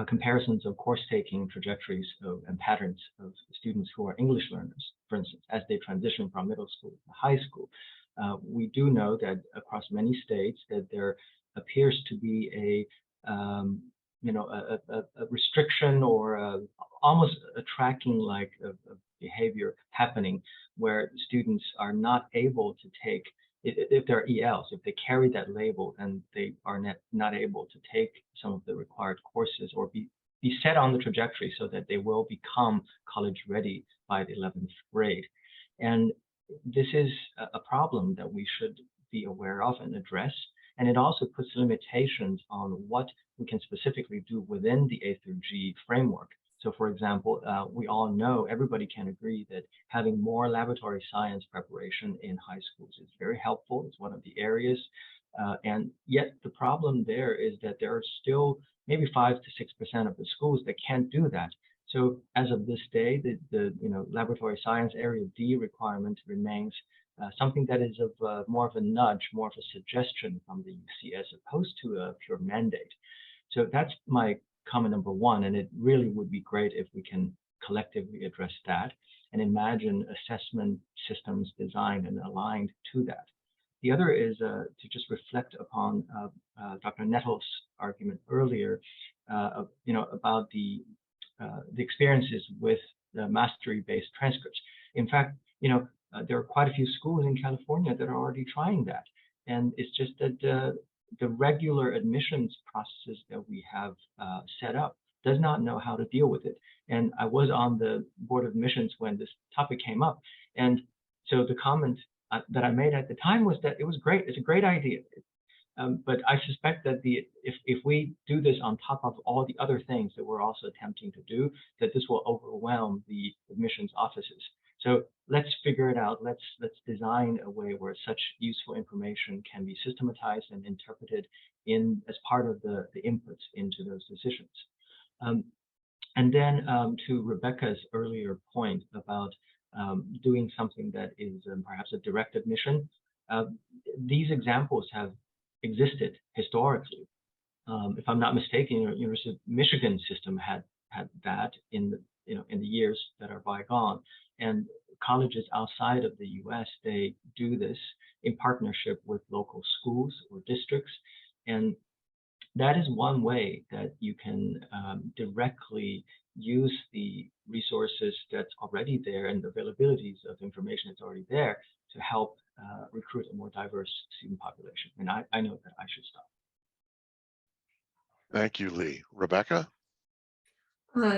comparisons of course-taking trajectories and patterns of students who are English learners, for instance, as they transition from middle school to high school. We do know that across many states that there appears to be a restriction or almost a tracking like of behavior happening where students are not able to take, if they're ELs, if they carry that label, and they are not able to take some of the required courses or be set on the trajectory so that they will become college ready by the 11th grade. And this is a problem that we should be aware of and address. And it also puts limitations on what we can specifically do within the A through G framework. So for example, we all know, everybody can agree that having more laboratory science preparation in high schools is very helpful. It's one of the areas. And yet the problem there is that there are still maybe 5 to 6% of the schools that can't do that. So as of this day, the laboratory science area D requirement remains something that is of more of a nudge, more of a suggestion from the UC as opposed to a pure mandate. So that's my comment number one, and it really would be great if we can collectively address that and imagine assessment systems designed and aligned to that. The other is to just reflect upon Dr. Nettles' argument earlier, about the experiences with the mastery-based transcripts. In fact, there are quite a few schools in California that are already trying that, and it's just that the regular admissions processes that we have set up does not know how to deal with it. And I was on the Board of Admissions when this topic came up, and so the comment that I made at the time was that it was great. It's a great idea. But I suspect that if we do this on top of all the other things that we're also attempting to do, that this will overwhelm the admissions offices. So let's figure it out. Let's design a way where such useful information can be systematized and interpreted as part of the inputs into those decisions. And then to Rebecca's earlier point about doing something that is perhaps a direct admission, these examples have existed historically. If I'm not mistaken, the University of Michigan system had that in the years that are bygone, and colleges outside of the U.S. they do this in partnership with local schools or districts, and that is one way that you can directly use the resources that's already there and the availabilities of information that's already there to help recruit a more diverse student population. And I know that I should stop. Thank you, Lee. Rebecca?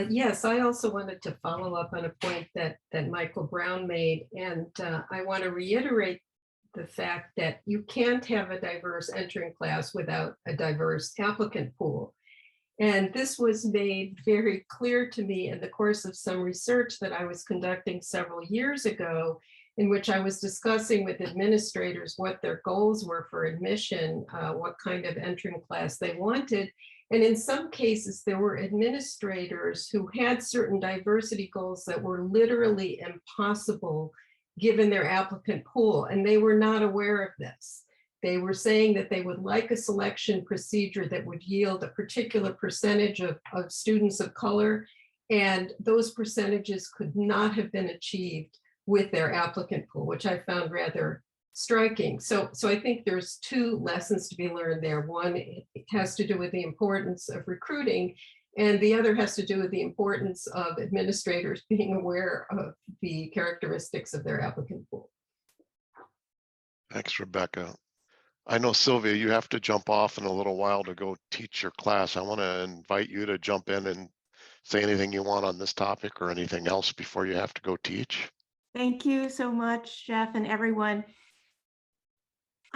Yes, I also wanted to follow up on a point that Micheal Brown made, and I want to reiterate the fact that you can't have a diverse entering class without a diverse applicant pool. And this was made very clear to me in the course of some research that I was conducting several years ago, in which I was discussing with administrators what their goals were for admission, what kind of entering class they wanted. And in some cases, there were administrators who had certain diversity goals that were literally impossible given their applicant pool, and they were not aware of this. They were saying that they would like a selection procedure that would yield a particular percentage of students of color, and those percentages could not have been achieved with their applicant pool, which I found rather striking. So I think there's two lessons to be learned there. One, it has to do with the importance of recruiting, and the other has to do with the importance of administrators being aware of the characteristics of their applicant pool. Thanks, Rebecca. I know, Sylvia, you have to jump off in a little while to go teach your class. I want to invite you to jump in and say anything you want on this topic or anything else before you have to go teach. Thank you so much, Jeff, and everyone.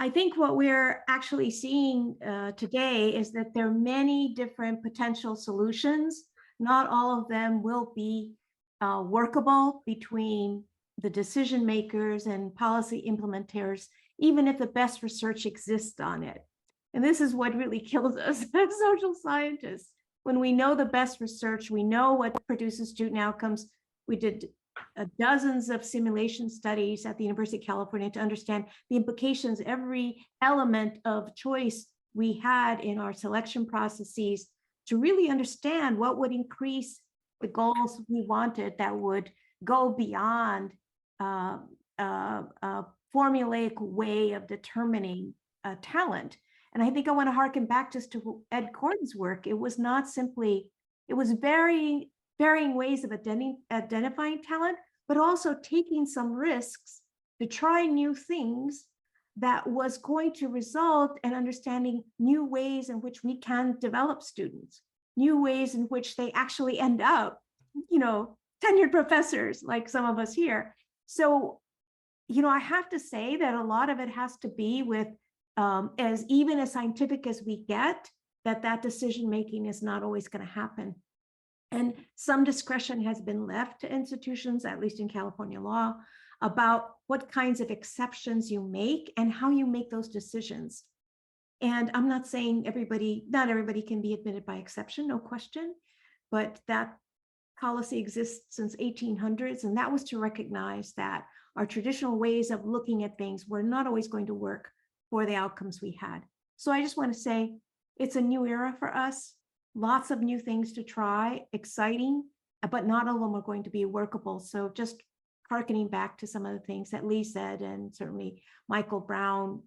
I think what we're actually seeing today is that there are many different potential solutions. Not all of them will be workable between the decision makers and policy implementers, even if the best research exists on it. And this is what really kills us as social scientists. When we know the best research, we know what produces student outcomes. We did dozens of simulation studies at the University of California to understand the implications, every element of choice we had in our selection processes to really understand what would increase the goals we wanted that would go beyond a formulaic way of determining talent. And I think I want to harken back just to Ed Corden's work. It was not simply, it was varying ways of identifying talent, but also taking some risks to try new things that was going to result in understanding new ways in which we can develop students, new ways in which they actually end up, tenured professors like some of us here. So, I have to say that a lot of it has to be with as even as scientific as we get, that decision-making is not always going to happen. And some discretion has been left to institutions, at least in California law, about what kinds of exceptions you make and how you make those decisions. And I'm not saying not everybody can be admitted by exception, no question, but that policy exists since 1800s, and that was to recognize that our traditional ways of looking at things were not always going to work for the outcomes we had. So I just want to say it's a new era for us, lots of new things to try, exciting, but not all of them are going to be workable. So just hearkening back to some of the things that Lee said, and certainly Micheal Brown,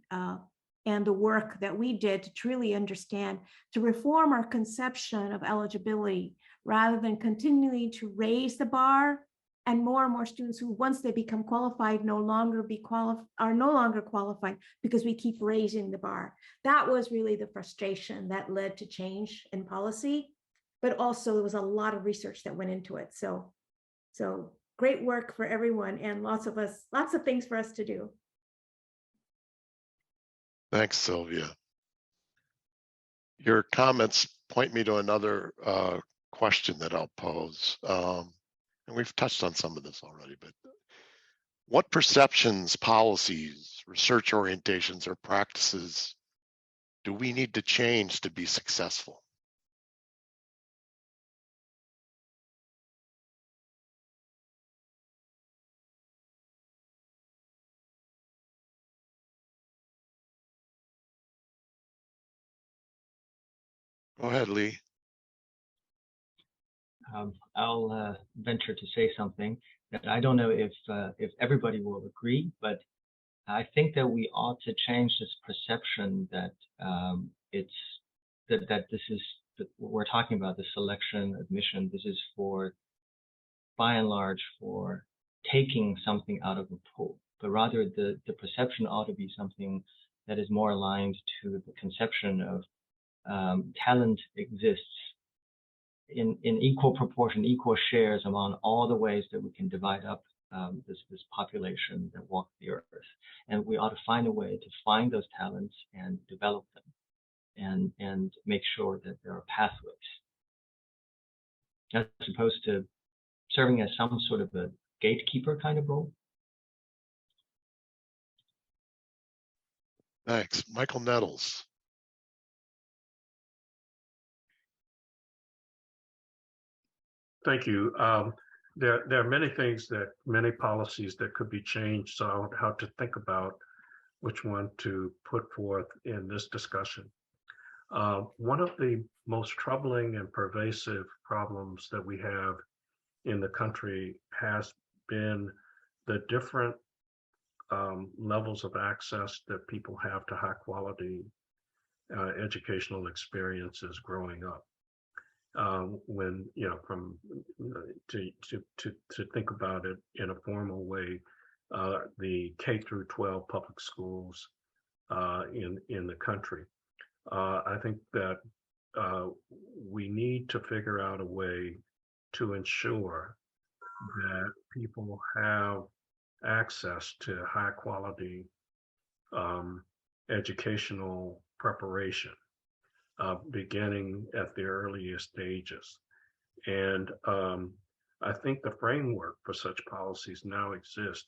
and the work that we did to truly understand, to reform our conception of eligibility, rather than continuing to raise the bar, and more students who, once they become qualified, are no longer qualified because we keep raising the bar. That was really the frustration that led to change in policy, but also there was a lot of research that went into it. So great work for everyone, and lots of things for us to do. Thanks, Sylvia. Your comments point me to another question that I'll pose. And we've touched on some of this already, but what perceptions, policies, research orientations, or practices do we need to change to be successful? Go ahead, Lee. I'll venture to say something that I don't know if everybody will agree, but I think that we ought to change this perception that we're talking about the selection admission. This is for, by and large, for taking something out of a pool, but rather the perception ought to be something that is more aligned to the conception of talent exists in equal proportion, equal shares among all the ways that we can divide up this population that walk the earth. And we ought to find a way to find those talents and develop them and make sure that there are pathways, as opposed to serving as some sort of a gatekeeper kind of role. Thanks. Micheal Nettles. Thank you. There are many policies that could be changed. So I would have to think about which one to put forth in this discussion. One of the most troubling and pervasive problems that we have in the country has been the different levels of access that people have to high quality educational experiences growing up. When from to think about it in a formal way, the K through 12 public schools in the country. I think that we need to figure out a way to ensure that people have access to high quality educational preparation, beginning at the earliest stages. And I think the framework for such policies now exist.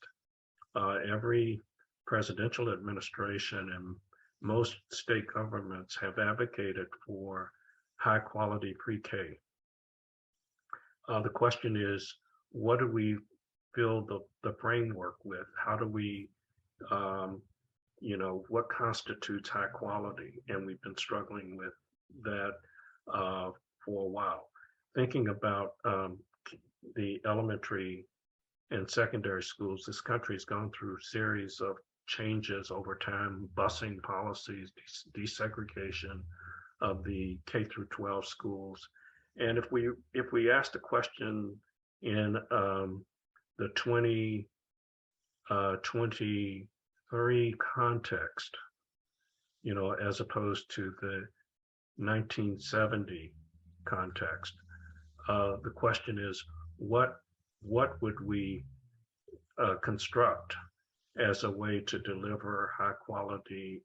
Every presidential administration and most state governments have advocated for high quality pre-K. The question is, what do we fill the framework with? How do we, what constitutes high quality? And we've been struggling with that for a while. Thinking about the elementary and secondary schools, this country has gone through a series of changes over time, busing policies, desegregation of the K through 12 schools. And if we asked a question in the 2023 context, as opposed to the 1970 context, the question is, what would we construct as a way to deliver high quality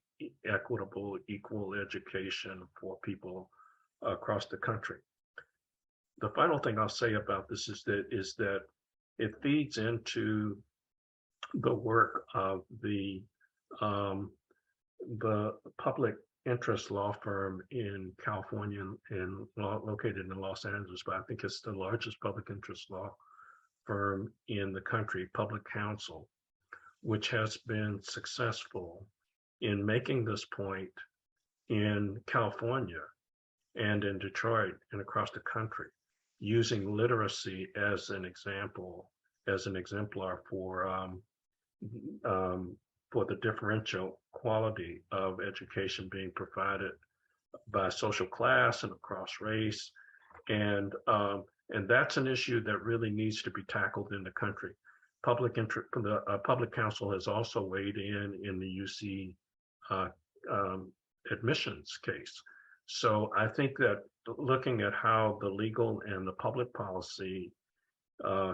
equitable, equal education for people across the country. The final thing I'll say about this is that it feeds into the work of the public interest law firm in California and located in Los Angeles, but I think it's the largest public interest law firm in the country, Public Counsel, which has been successful in making this point in California and in Detroit and across the country, using literacy as an example, as an exemplar for the differential quality of education being provided by social class and across race. And that's an issue that really needs to be tackled in the country. Public Counsel has also weighed in the UC admissions case. So I think that looking at how the legal and the public policy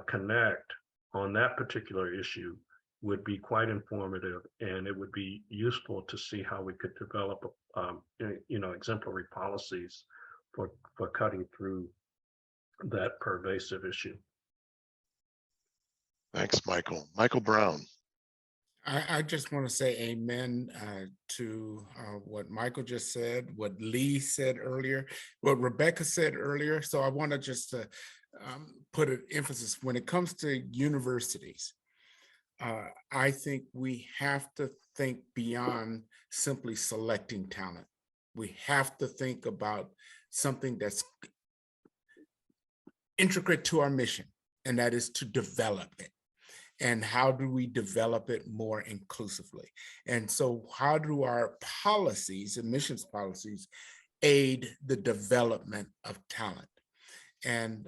connect on that particular issue would be quite informative, and it would be useful to see how we could develop, exemplary policies for cutting through that pervasive issue. Thanks, Micheal. Micheal Brown. I just want to say amen to what Micheal just said, what Lee said earlier, what Rebecca said earlier. So I want to just put an emphasis when it comes to universities. I think we have to think beyond simply selecting talent. We have to think about something that's intricate to our mission, and that is to develop it. And how do we develop it more inclusively? And so how do our policies, admissions policies, aid the development of talent? And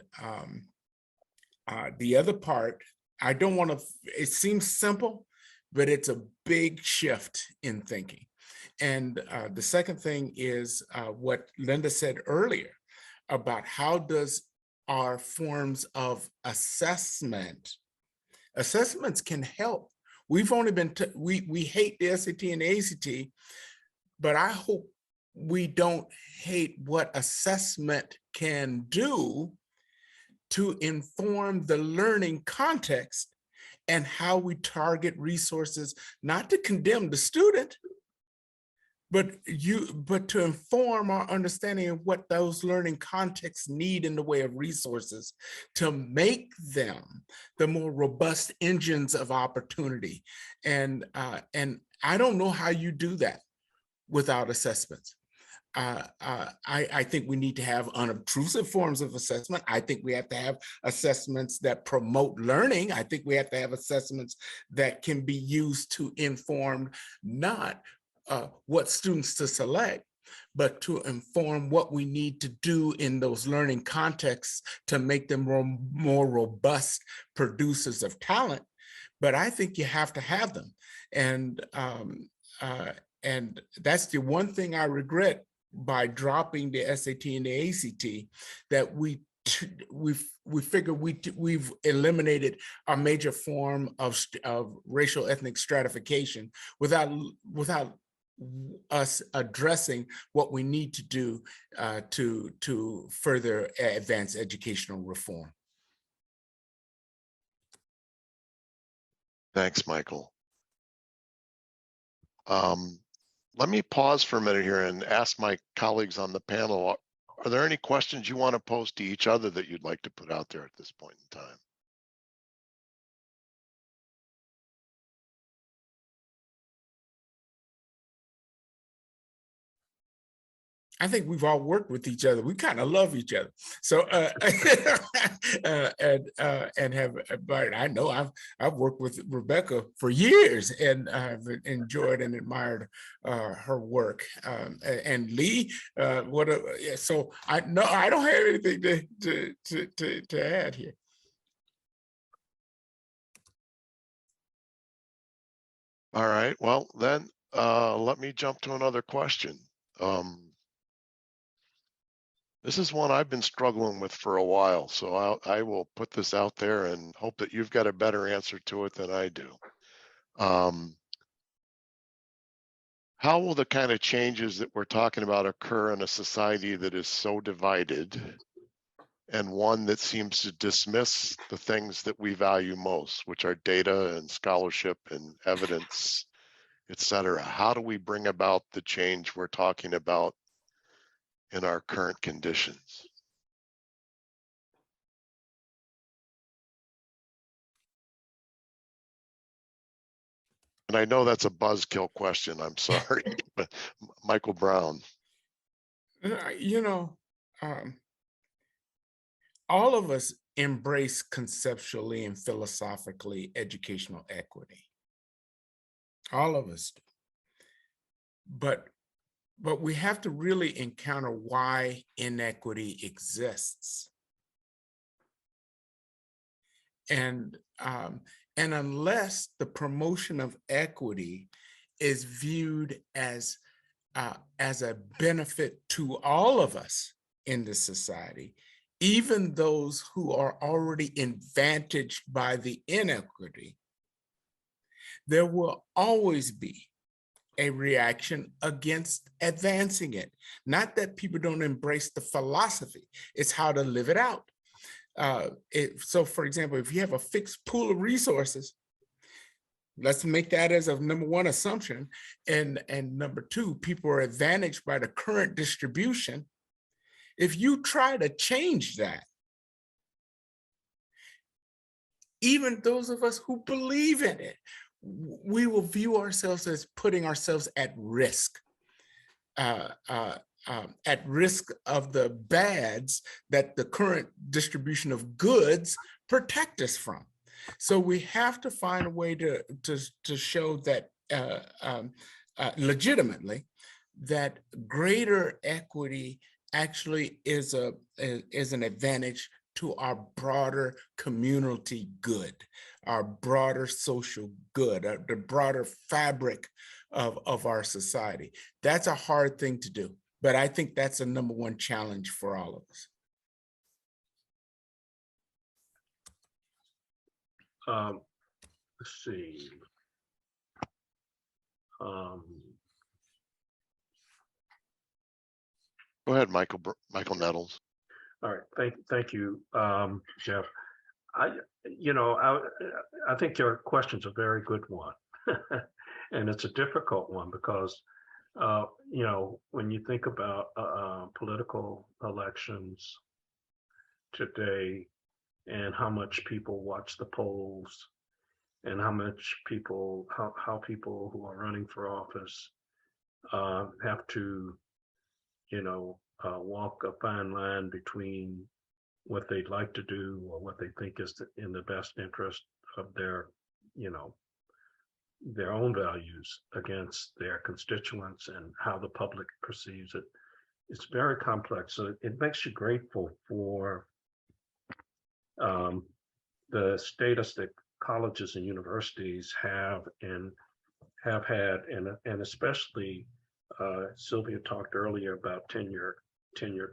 the other part, I don't want to, it seems simple, but it's a big shift in thinking. And the second thing is what Linda said earlier about how does our forms of assessments can help. We've only been, we hate the SAT and the ACT, but I hope we don't hate what assessment can do to inform the learning context and how we target resources, not to condemn the student, but to inform our understanding of what those learning contexts need in the way of resources to make them the more robust engines of opportunity. And I don't know how you do that without assessments. I think we need to have unobtrusive forms of assessment. I think we have to have assessments that promote learning. I think we have to have assessments that can be used to inform not what students to select, but to inform what we need to do in those learning contexts to make them more robust producers of talent. But I think you have to have them. And that's the one thing I regret by dropping the SAT and the ACT, that we figure we've eliminated a major form of racial ethnic stratification without us addressing what we need to do to further advance educational reform. Thanks, Micheal. Let me pause for a minute here and ask my colleagues on the panel, are there any questions you want to pose to each other that you'd like to put out there at this point in time? I think we've all worked with each other. We kind of love each other. So, and have, but I know I've worked with Rebecca for years, and I've enjoyed and admired her work. And Lee, so I don't have anything to add here. All right. Well, then let me jump to another question. This is one I've been struggling with for a while, so I will put this out there and hope that you've got a better answer to it than I do. How will the kind of changes that we're talking about occur in a society that is so divided and one that seems to dismiss the things that we value most, which are data and scholarship and evidence, et cetera? How do we bring about the change we're talking about in our current conditions? And I know that's a buzzkill question, I'm sorry, but Micheal Brown. You know, all of us embrace conceptually and philosophically educational equity. All of us do. But we have to really encounter why inequity exists. And unless the promotion of equity is viewed as a benefit to all of us in the society, even those who are already advantaged by the inequity, there will always be a reaction against advancing it. Not that people don't embrace the philosophy, it's how to live it out. So for example, if you have a fixed pool of resources, let's make that as a number one assumption. And number two, people are advantaged by the current distribution. If you try to change that, even those of us who believe in it, we will view ourselves as putting ourselves at risk of the bads that the current distribution of goods protect us from. So we have to find a way to show that legitimately that greater equity actually is an advantage to our broader community good, our broader social good, the broader fabric of our society. That's a hard thing to do, but I think that's a number one challenge for all of us. Let's see. Go ahead, Micheal Nettles. All right, thank you, Jeff. I think your question's a very good one, and it's a difficult one because when you think about political elections today and how much people watch the polls and how people who are running for office have to walk a fine line between what they'd like to do or what they think is in the best interest of their own values against their constituents and how the public perceives it. It's very complex. So it makes you grateful for the status that colleges and universities have had, and especially Sylvia talked earlier about tenured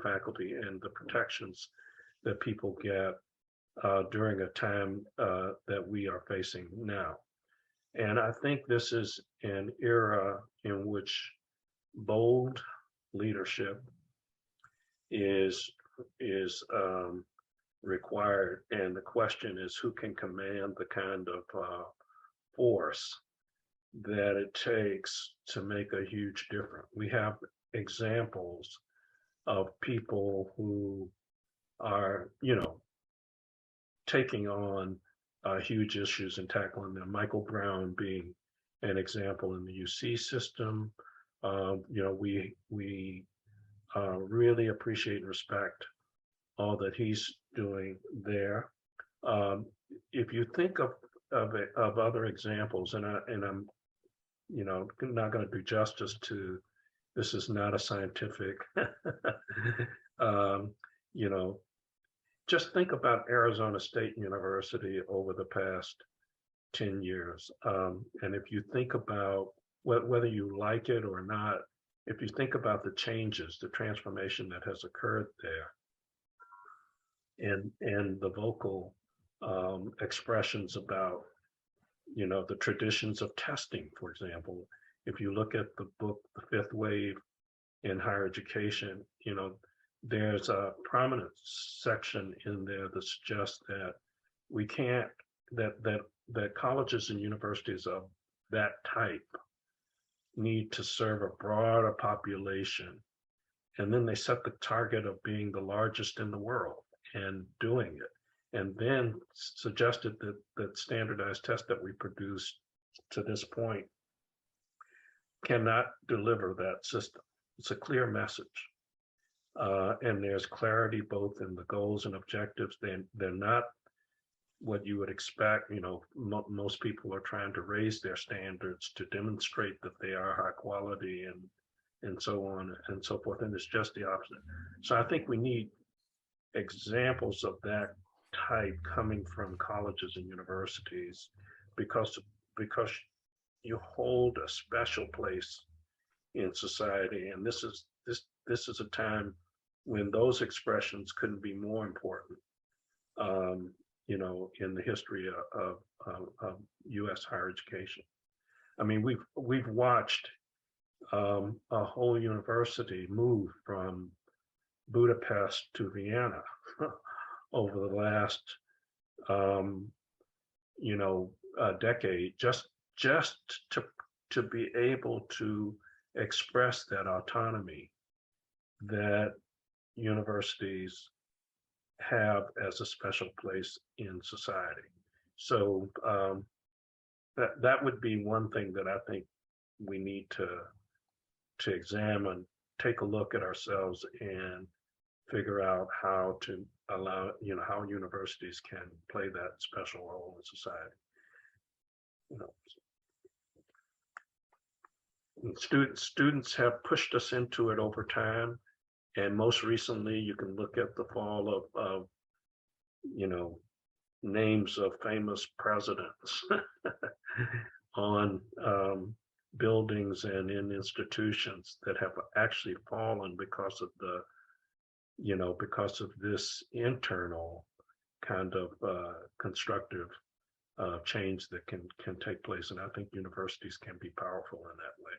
faculty and the protections that people get during a time that we are facing now. And I think this is an era in which bold leadership is required. And the question is, who can command the kind of force that it takes to make a huge difference? We have examples of people who are, taking on huge issues and tackling them. Micheal Brown being an example in the UC system. We really appreciate and respect all that he's doing there. If you think of other examples, and I'm not going to do justice to, this is not a scientific just think about Arizona State University over the past 10 years. And if you think about whether you like it or not, if you think about the changes, the transformation that has occurred there, and the vocal expressions about, the traditions of testing, for example, if you look at the book, The Fifth Wave in Higher Education, you know, there's a prominent section in there that suggests that we can't, that colleges and universities of that type need to serve a broader population. And then they set the target of being the largest in the world and doing it. And then suggested that standardized tests that we produced to this point cannot deliver that system. It's a clear message. And there's clarity both in the goals and objectives. They're not what you would expect. You know, most people are trying to raise their standards to demonstrate that they are high quality and so on and so forth. And it's just the opposite. So I think we need examples of that type coming from colleges and universities, because you hold a special place in society, and this is a time when those expressions couldn't be more important, you know, in the history of U.S. higher education. I mean, we've watched a whole university move from Budapest to Vienna over the last, you know, decade, just to be able to express that autonomy that universities have as a special place in society. So that would be one thing that I think we need to examine, take a look at ourselves and figure out how to allow, you know, how universities can play that special role in society. You know, students have pushed us into it over time, and most recently you can look at the fall of you know, names of famous presidents on buildings and in institutions that have actually fallen because of the, you know, because of this internal kind of constructive change that can take place. And I think universities can be powerful in that way.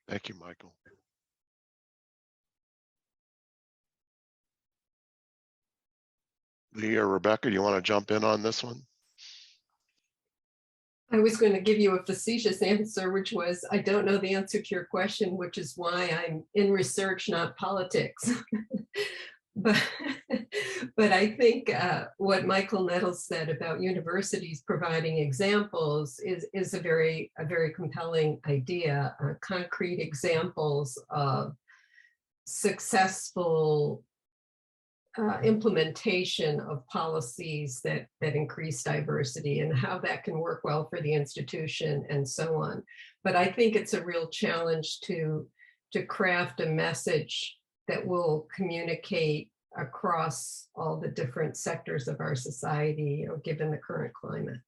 Thank you, Michael. Lee or Rebecca, do you want to jump in on this one? I was going to give you a facetious answer, which was, I don't know the answer to your question, which is why I'm in research, not politics. But I think what Micheal Nettles said about universities providing examples is a very compelling idea. Concrete examples of successful implementation of policies that increase diversity and how that can work well for the institution and so on. But I think it's a real challenge to craft a message that will communicate across all the different sectors of our society, you know, given the current climate.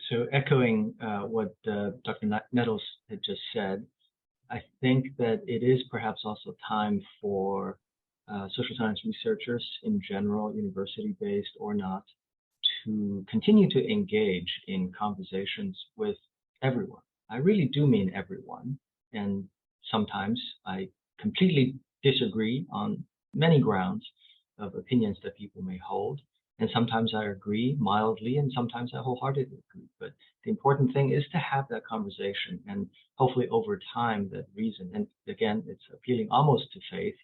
So echoing what Dr. Nettles had just said, I think that it is perhaps also time for social science researchers in general, university-based or not, to continue to engage in conversations with everyone. I really do mean everyone. And sometimes I completely disagree on many grounds of opinions that people may hold. And sometimes I agree mildly, and sometimes I wholeheartedly agree. But the important thing is to have that conversation, and hopefully over time that reason, and again, it's appealing almost to faith,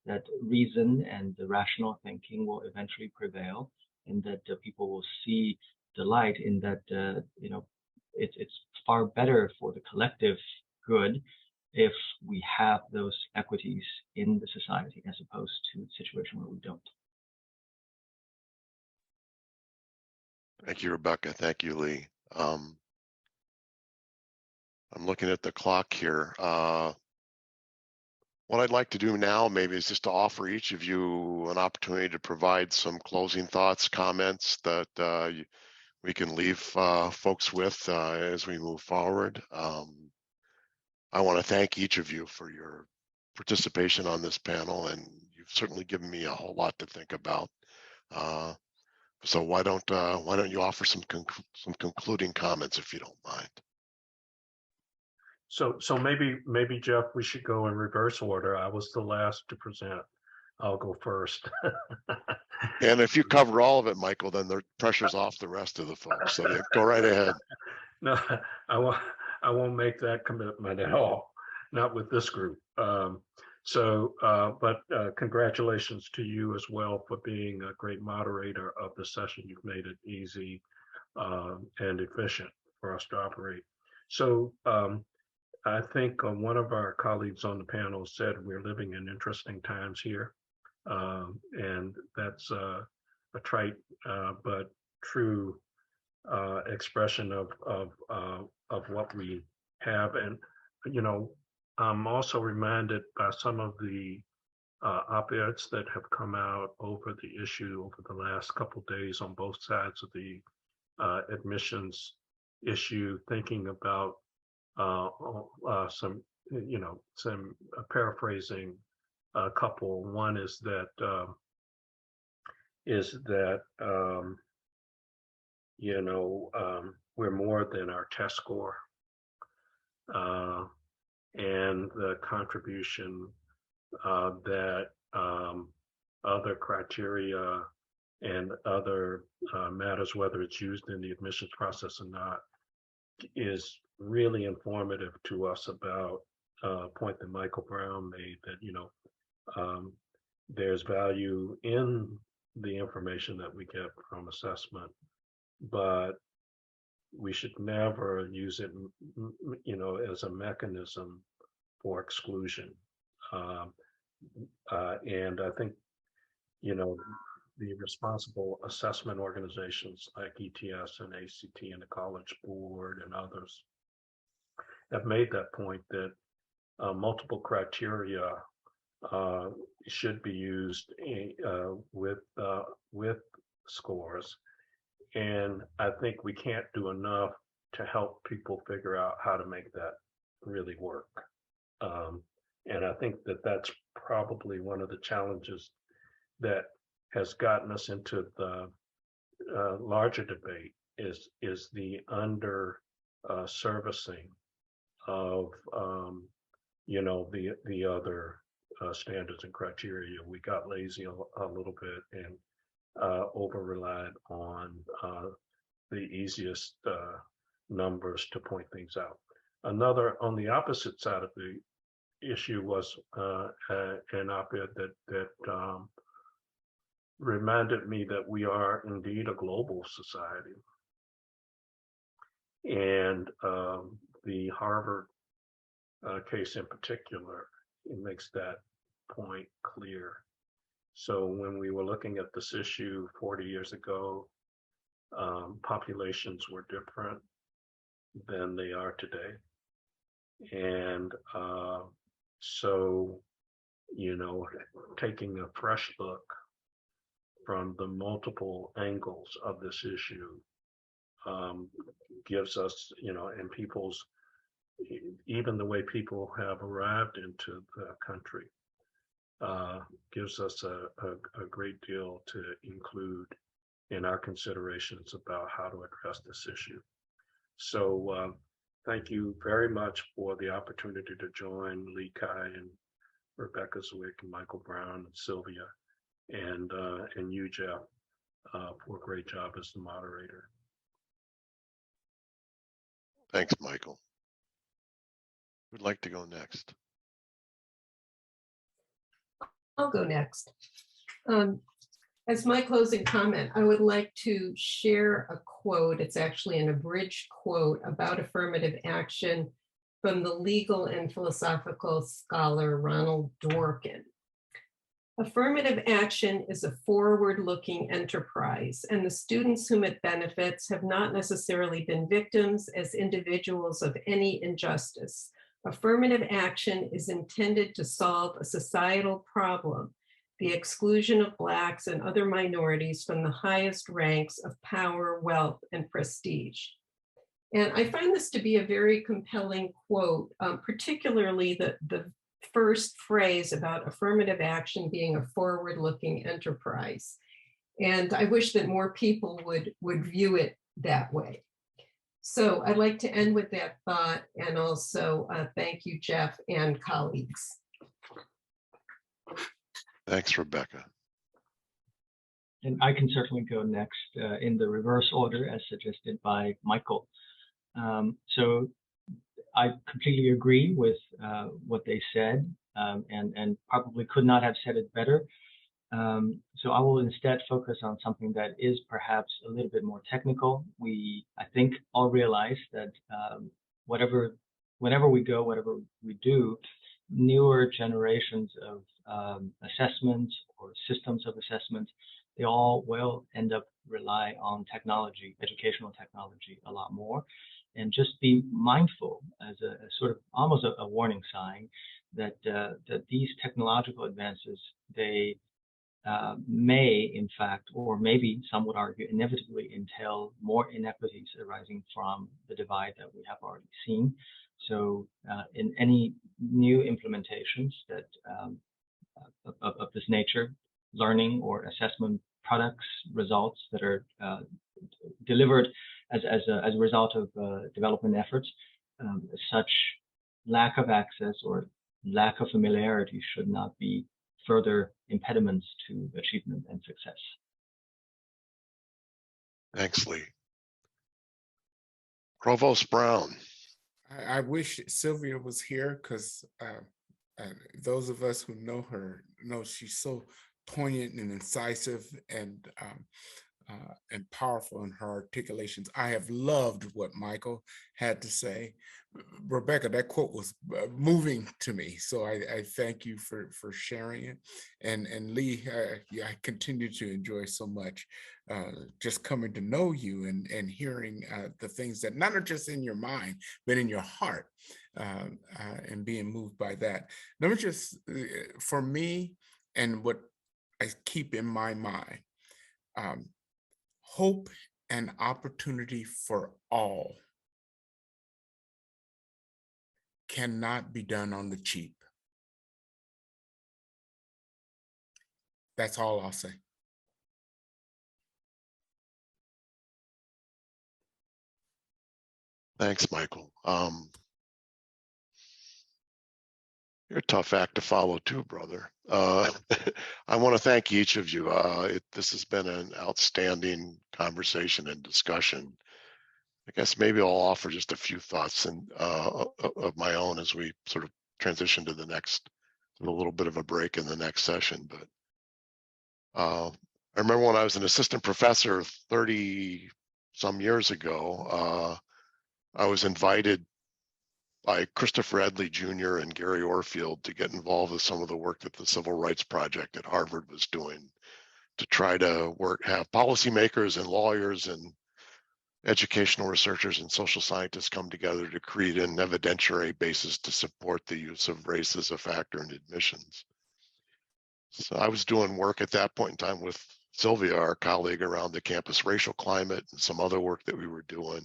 that reason and the rational thinking will eventually prevail, and that people will see the light in that, you know, it's far better for the collective good if we have those equities in the society as opposed to a situation where we don't. Thank you, Rebecca. Thank you, Lee. I'm looking at the clock here. What I'd like to do now maybe is just to offer each of you an opportunity to provide some closing thoughts, comments that we can leave folks with as we move forward. I want to thank each of you for your participation on this panel, and you've certainly given me a whole lot to think about. So why don't you offer some concluding comments, if you don't mind? So maybe Jeff, we should go in reverse order. I was the last to present. I'll go first. And if you cover all of it, Michael, then the pressure's off the rest of the folks. So yeah, go right ahead. No, I won't make that commitment at all. Not with this group. But congratulations to you as well for being a great moderator of the session. You've made it easy and efficient for us to operate. So I think one of our colleagues on the panel said we're living in interesting times here. And that's a trite but true expression of what we have. And, I'm also reminded by some of the op-eds that have come out over the issue over the last couple of days on both sides of the admissions issue, thinking about some paraphrasing a couple. One is that we're more than our test score, and the contribution that other criteria and other matters, whether it's used in the admissions process or not, is really informative to us about a point that Micheal Brown made, that there's value in the information that we get from assessment, but we should never use it, as a mechanism for exclusion. And I think, the responsible assessment organizations like ETS and ACT and the College Board and others have made that point that multiple criteria should be used with scores. And I think we can't do enough to help people figure out how to make that really work. And I think that that's probably one of the challenges that has gotten us into the larger debate is the under servicing of the other standards and criteria. We got lazy a little bit and over relied on the easiest numbers to point things out. Another on the opposite side of the issue was an op-ed that reminded me that we are indeed a global society. And the Harvard case in particular, it makes that point clear. So when we were looking at this issue 40 years ago, populations were different than they are today. And so, taking a fresh look from the multiple angles of this issue gives us, and people's, even the way people have arrived into the country, gives us a great deal to include in our considerations about how to address this issue. So thank you very much for the opportunity to join Lee Kai and Rebecca Zwick and Micheal Brown and Sylvia and you, Jeff, for a great job as the moderator. Thanks, Michael. Who'd like to go next? I'll go next. As my closing comment, I would like to share a quote. It's actually an abridged quote about affirmative action from the legal and philosophical scholar Ronald Dworkin. Affirmative action is a forward-looking enterprise, and the students whom it benefits have not necessarily been victims as individuals of any injustice. Affirmative action is intended to solve a societal problem, the exclusion of Blacks and other minorities from the highest ranks of power, wealth, and prestige. And I find this to be a very compelling quote, particularly the first phrase about affirmative action being a forward-looking enterprise. And I wish that more people would view it that way. So I'd like to end with that thought, and also thank you, Jeff and colleagues. Thanks, Rebecca. And I can certainly go next in the reverse order as suggested by Micheal. So I completely agree with what they said, and probably could not have said it better. So I will instead focus on something that is perhaps a little bit more technical. We, I think, all realize that whenever we go, whatever we do, newer generations of assessments or systems of assessment, they all will end up rely on technology, educational technology, a lot more. And just be mindful as a sort of almost a warning sign that that these technological advances, they may, in fact, or maybe some would argue, inevitably entail more inequities arising from the divide that we have already seen. So in any new implementations that of this nature, learning or assessment products, results that are delivered as a result of development efforts, such lack of access or lack of familiarity should not be further impediments to achievement and success. Thanks, Lee. Provost Brown. I wish Sylvia was here, because those of us who know her know she's so poignant and incisive and powerful in her articulations. I have loved what Micheal had to say. Rebecca, that quote was moving to me, so I thank you for sharing it. And Lee, I continue to enjoy so much just coming to know you and hearing the things that not are just in your mind, but in your heart, and being moved by that. Let me just, for me, and what I keep in my mind, hope and opportunity for all cannot be done on the cheap. That's all I'll say. Thanks, Micheal. You're a tough act to follow too, brother. I want to thank each of you. This has been an outstanding conversation and discussion. I guess maybe I'll offer just a few thoughts of my own as we sort of transition to the next, a little bit of a break in the next session. But I remember when I was an assistant professor 30 some years ago, I was invited by Christopher Edley Jr. and Gary Orfield to get involved with some of the work that the Civil Rights Project at Harvard was doing to try to have policymakers and lawyers and educational researchers and social scientists come together to create an evidentiary basis to support the use of race as a factor in admissions. So I was doing work at that point in time with Sylvia, our colleague, around the campus racial climate and some other work that we were doing.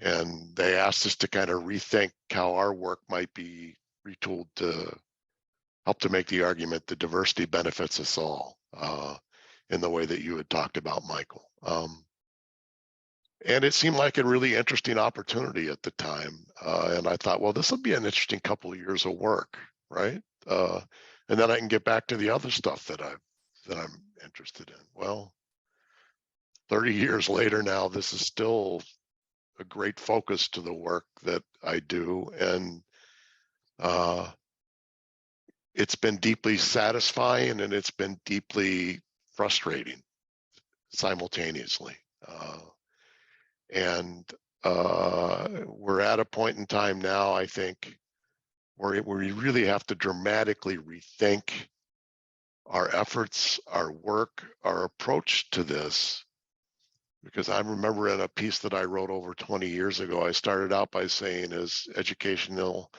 And they asked us to kind of rethink how our work might be retooled to help to make the argument that diversity benefits us all in the way that you had talked about, Micheal. And it seemed like a really interesting opportunity at the time. And I thought, well, this will be an interesting couple of years of work, right? And then I can get back to the other stuff that I'm interested in. Well, 30 years later now, this is still a great focus to the work that I do. And it's been deeply satisfying and it's been deeply frustrating simultaneously. And we're at a point in time now, I think, where we really have to dramatically rethink our efforts, our work, our approach to this. Because I remember in a piece that I wrote over 20 years ago, I started out by saying, as educational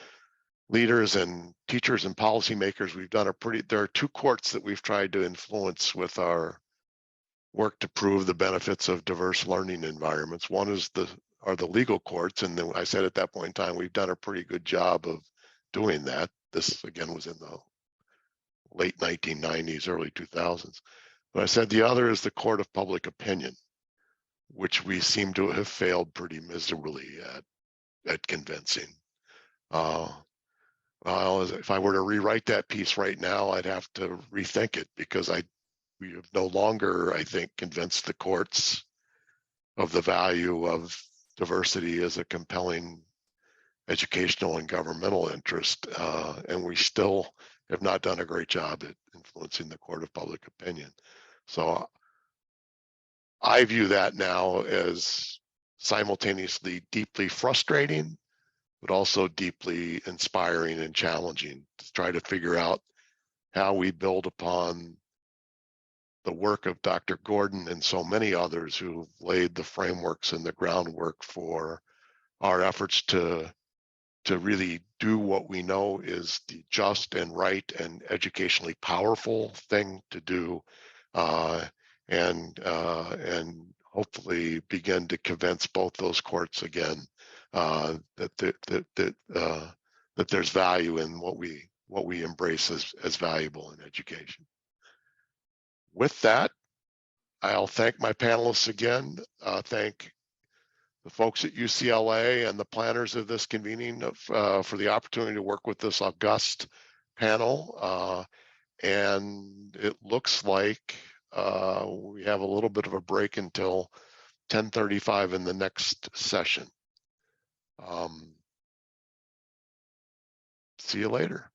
leaders and teachers and policymakers, there are two courts that we've tried to influence with our work to prove the benefits of diverse learning environments. One are the legal courts, and then I said at that point in time, we've done a pretty good job of doing that. This again was in the late 1990s, early 2000s. But I said the other is the court of public opinion, which we seem to have failed pretty miserably at convincing. Well, if I were to rewrite that piece right now, I'd have to rethink it, because we have no longer, I think, convinced the courts of the value of diversity as a compelling educational and governmental interest, and we still have not done a great job at influencing the court of public opinion. So I view that now as simultaneously deeply frustrating, but also deeply inspiring and challenging to try to figure out how we build upon the work of Dr. Gordon and so many others who laid the frameworks and the groundwork for our efforts to really do what we know is the just and right and educationally powerful thing to do, and hopefully begin to convince both those courts again that there's value in what we embrace as valuable in education. With that, I'll thank my panelists again. Thank the folks at UCLA and the planners of this convening for the opportunity to work with this august panel. And it looks like we have a little bit of a break until 10:35 in the next session. See you later.